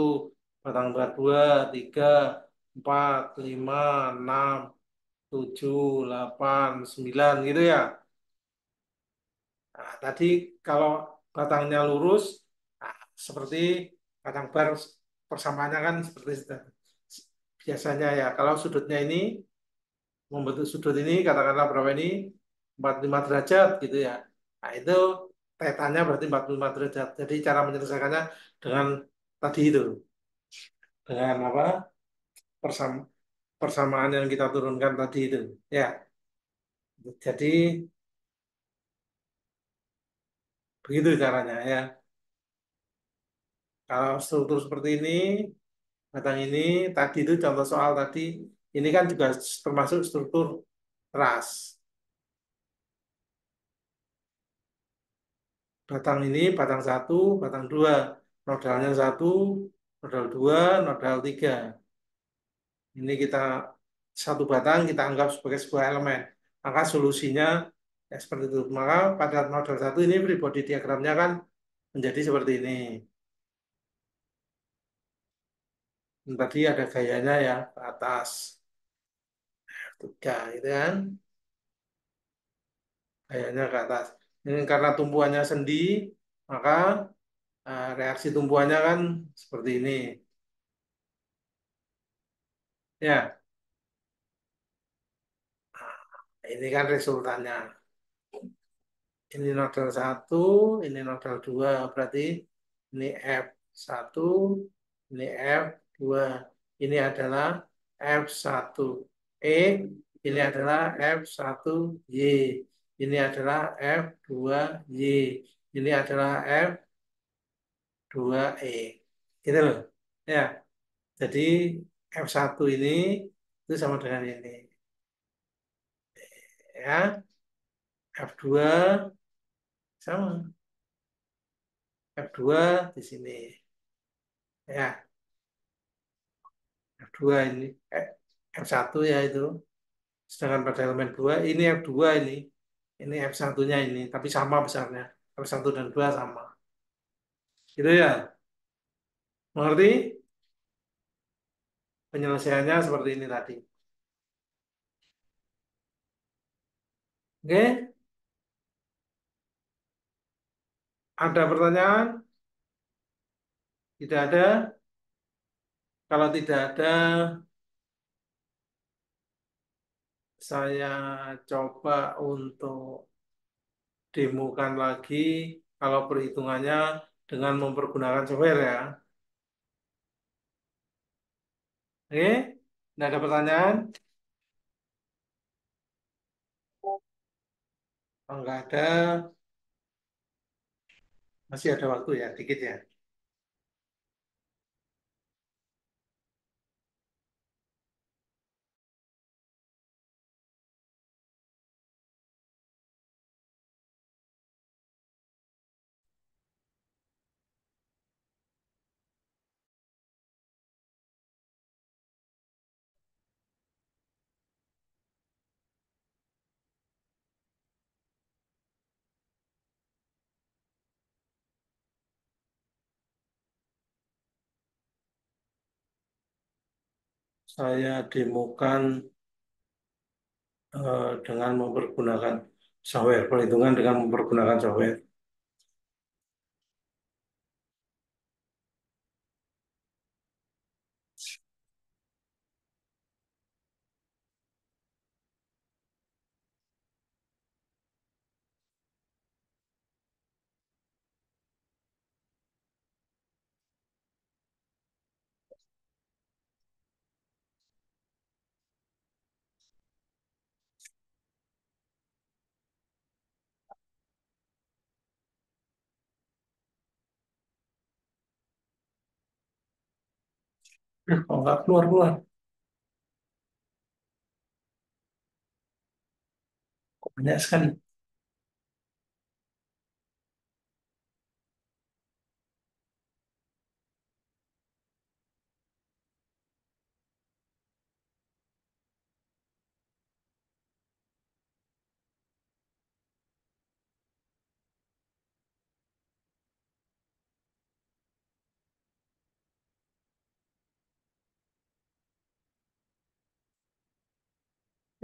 [SPEAKER 1] batang bar dua, tiga, empat, lima, enam, tujuh, delapan, sembilan gitu ya. Nah, tadi kalau batangnya lurus, nah, seperti batang bar persamaannya kan seperti biasanya ya. Kalau sudutnya ini membentuk sudut ini katakanlah berapa ini 45 derajat gitu ya. Nah, itu tetanya berarti 45 derajat. Jadi cara menyelesaikannya dengan tadi itu, dengan apa? persam- persamaan yang kita turunkan tadi itu. Ya. Jadi begitu caranya ya. Kalau struktur seperti ini, batang ini tadi itu contoh soal tadi, ini kan juga termasuk struktur ras. Batang ini batang satu, batang dua, nodalnya satu, nodal dua, nodal tiga. Ini kita satu batang kita anggap sebagai sebuah elemen. Maka solusinya ya seperti itu. Maka pada nodal satu ini free body diagramnya kan menjadi seperti ini. Tadi ada gayanya ya ke atas, tiga, gitu kan? Gayanya ke atas. Ini karena tumbuhannya sendi, maka reaksi tumbuhannya kan seperti ini. Ya, ini kan resultannya. Ini nodal satu, ini nodal dua, berarti ini F1, ini F2. Ini adalah F1 E, ini adalah F1 Y, ini adalah F2 Y, ini adalah F2 E. Gitu loh. Ya, jadi F1 ini itu sama dengan ini. Ya, F2 sama. F2 di sini. Ya, F2 ini. F1 ya itu. Sedangkan pada elemen 2, ini F2 ini. Ini F1-nya ini. Tapi sama besarnya. F1 dan 2 sama. Gitu ya. Mengerti? Penyelesaiannya seperti ini tadi. Oke? Ada pertanyaan? Tidak ada? Kalau tidak ada, saya coba untuk demokan lagi kalau perhitungannya dengan mempergunakan software ya. Oke? Tidak ada pertanyaan? Kalau nggak ada, masih ada waktu ya, dikit ya. Saya demokan dengan mempergunakan software, perhitungan dengan mempergunakan software. Oh, nggak keluar-keluar. Banyak sekali.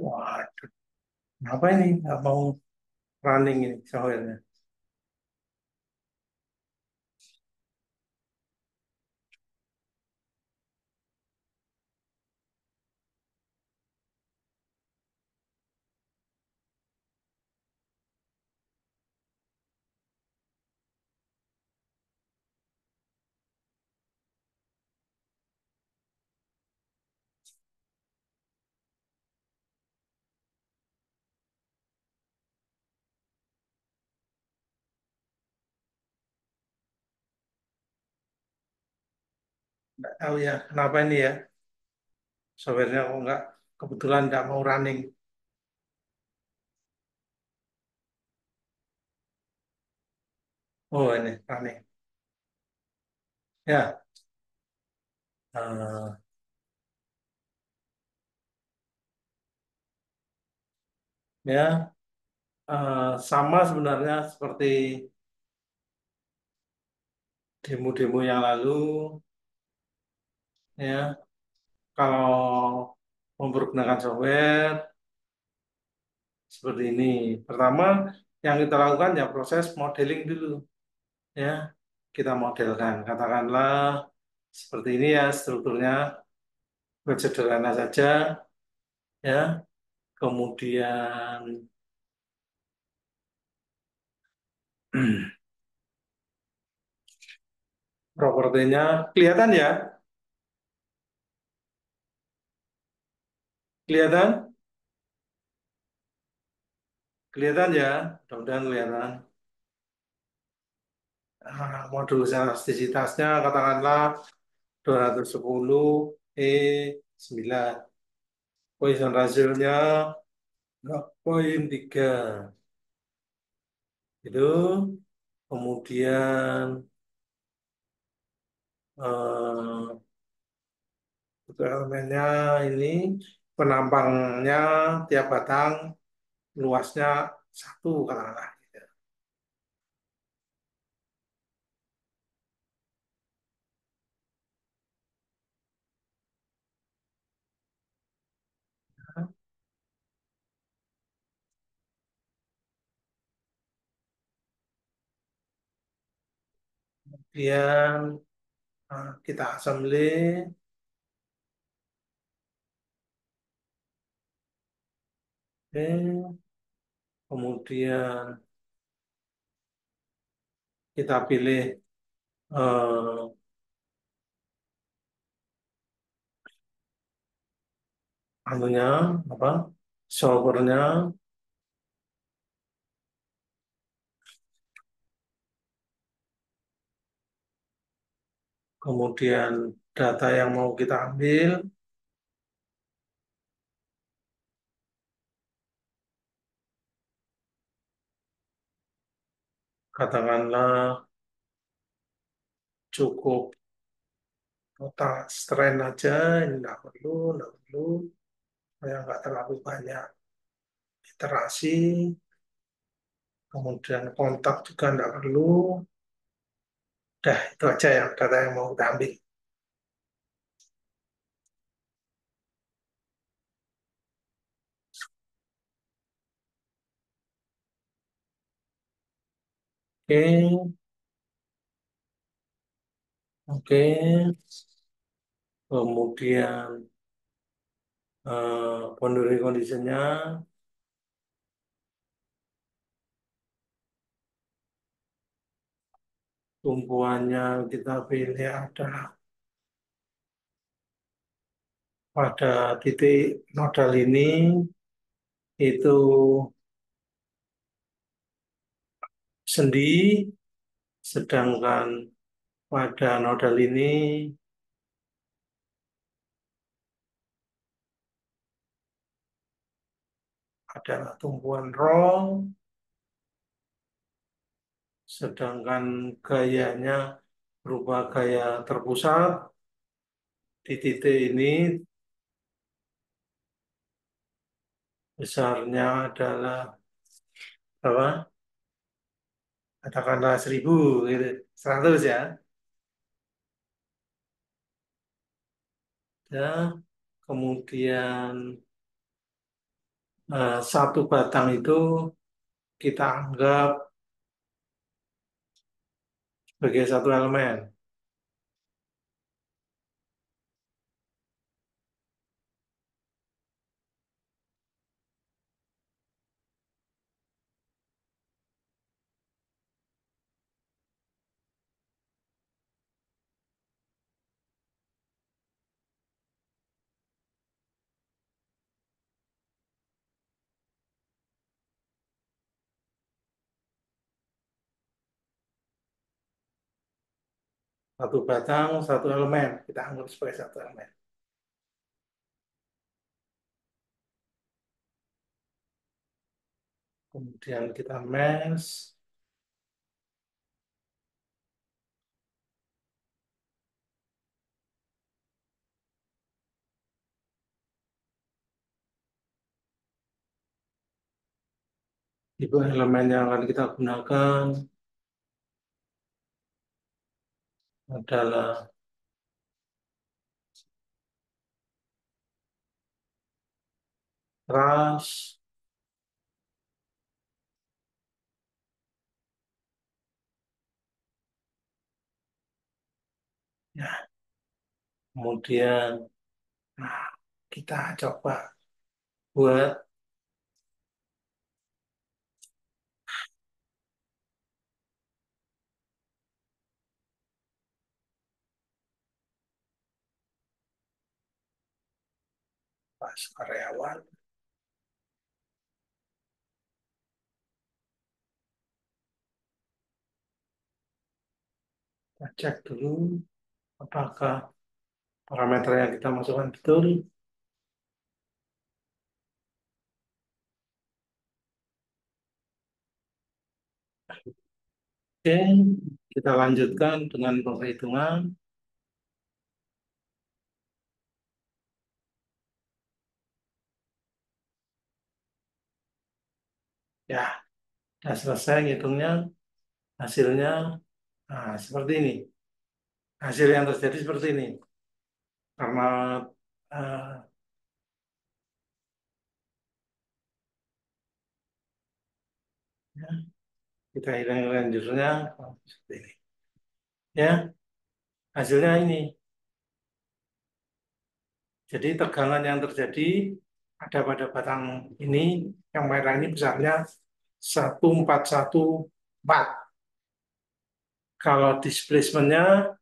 [SPEAKER 1] Waduh, apa ini? Nggak mau running ini software-nya. Nggak tahu ya, kenapa ini ya? Software-nya kok nggak, kebetulan nggak mau running. Oh, ini running. Ya, eh, ya sama sebenarnya seperti demo-demo yang lalu. Ya, kalau mempergunakan software seperti ini. Pertama, yang kita lakukan ya proses modeling dulu. Ya, kita modelkan. Katakanlah seperti ini ya strukturnya, sederhana saja. Ya, kemudian propertinya kelihatan ya, kelihatan, kelihatan ya, mudah-mudahan kelihatan. Modul elastisitasnya katakanlah 210 E9. Poisson rasionya 0,3. Itu kemudian eh, untuk elemennya ini penampangnya tiap batang luasnya satu katakanlah. Kemudian kita assembly. Oke. Kemudian kita pilih eh, anunya apa solvernya, kemudian data yang mau kita ambil, katakanlah cukup total strain aja, ini enggak perlu, supaya nggak terlalu banyak iterasi, kemudian kontak juga enggak perlu, dah itu aja ya data yang mau kita ambil. Oke, oke, kemudian boundary conditionnya, tumpuannya kita pilih adalah pada titik nodal ini itu sendi, sedangkan pada nodal ini adalah tumpuan rho, sedangkan gayanya berupa gaya terpusat di titik ini besarnya adalah apa? Katakanlah 1000 gitu. 100 ya. Ya, kemudian satu batang itu kita anggap sebagai satu elemen. Satu batang, satu elemen. Kita anggap sebagai satu elemen. Kemudian kita mesh. Tipe elemen yang akan kita gunakan adalah ras, ya. Kemudian nah, kita coba buat pas karyawan. Kita cek dulu apakah parameter yang kita masukkan betul. Oke, kita lanjutkan dengan penghitungan. Ya, sudah selesai ngitungnya. Hasilnya nah, seperti ini. Hasil yang terjadi seperti ini. Karena eh, ya, kita hilangkan judulnya seperti ini. Ya, hasilnya ini. Jadi tegangan yang terjadi ada pada batang ini, yang merah ini besarnya 1414. Kalau displacement-nya,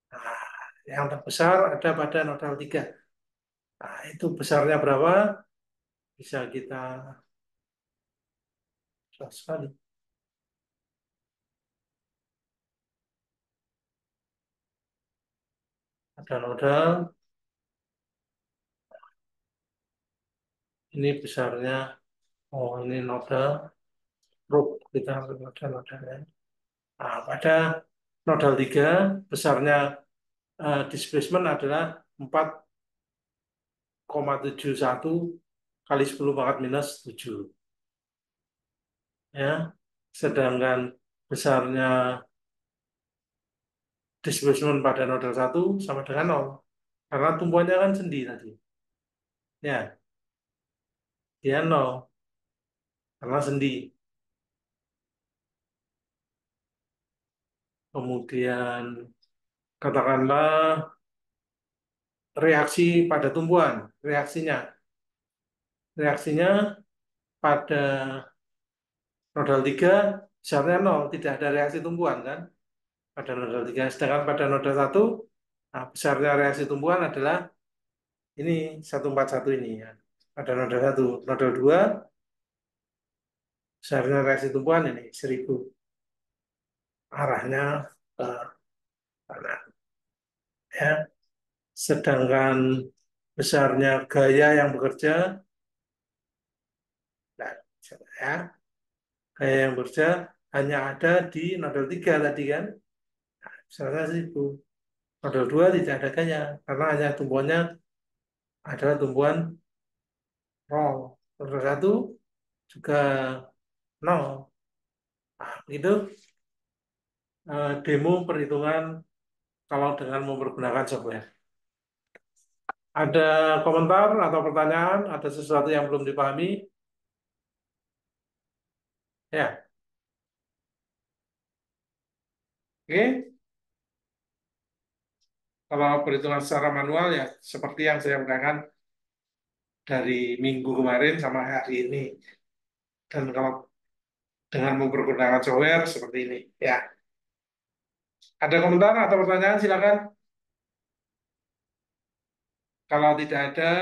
[SPEAKER 1] nah, yang terbesar ada pada nodal 3. Nah, itu besarnya berapa? Bisa kita jelas sekali. Ada nodal, ini besarnya, oh ini nodal, root, kita ambil nodal-nodalnya. Nah, pada nodal 3, besarnya displacement adalah 4,71 kali 10 pangkat minus 7. Ya, sedangkan besarnya displacement pada nodal 1 sama dengan 0. Karena tumpuannya kan sendi tadi. Ya, dia 0. Karena sendi. Kemudian katakanlah reaksi pada tumpuan. Reaksinya pada nodal 3 besarnya 0. Tidak ada reaksi tumpuan kan. Pada nodal 3. Sedangkan pada nodal 1, nah, besarnya reaksi tumpuan adalah ini 141 ini ya. Pada nodal 1. Nodal 2, besarnya reaksi tumpuan ini 1000. Arahnya ke kanan. Ya. Sedangkan besarnya gaya yang bekerja Ya, gaya yang bekerja hanya ada di nodal 3 tadi kan. Misalnya 1000. Nodal 2 tidak ada gaya karena hanya tumbuhannya adalah tumbuhan nol. Nodal 1 juga nol. Nah, itu demo perhitungan kalau dengan mempergunakan software. Ada komentar atau pertanyaan? Ada sesuatu yang belum dipahami? Ya, oke. Kalau perhitungan secara manual ya seperti yang saya katakan dari minggu kemarin sama hari ini. Dan kalau dengan mempergunakan software seperti ini. Ya, ada komentar atau pertanyaan silakan. Kalau tidak ada,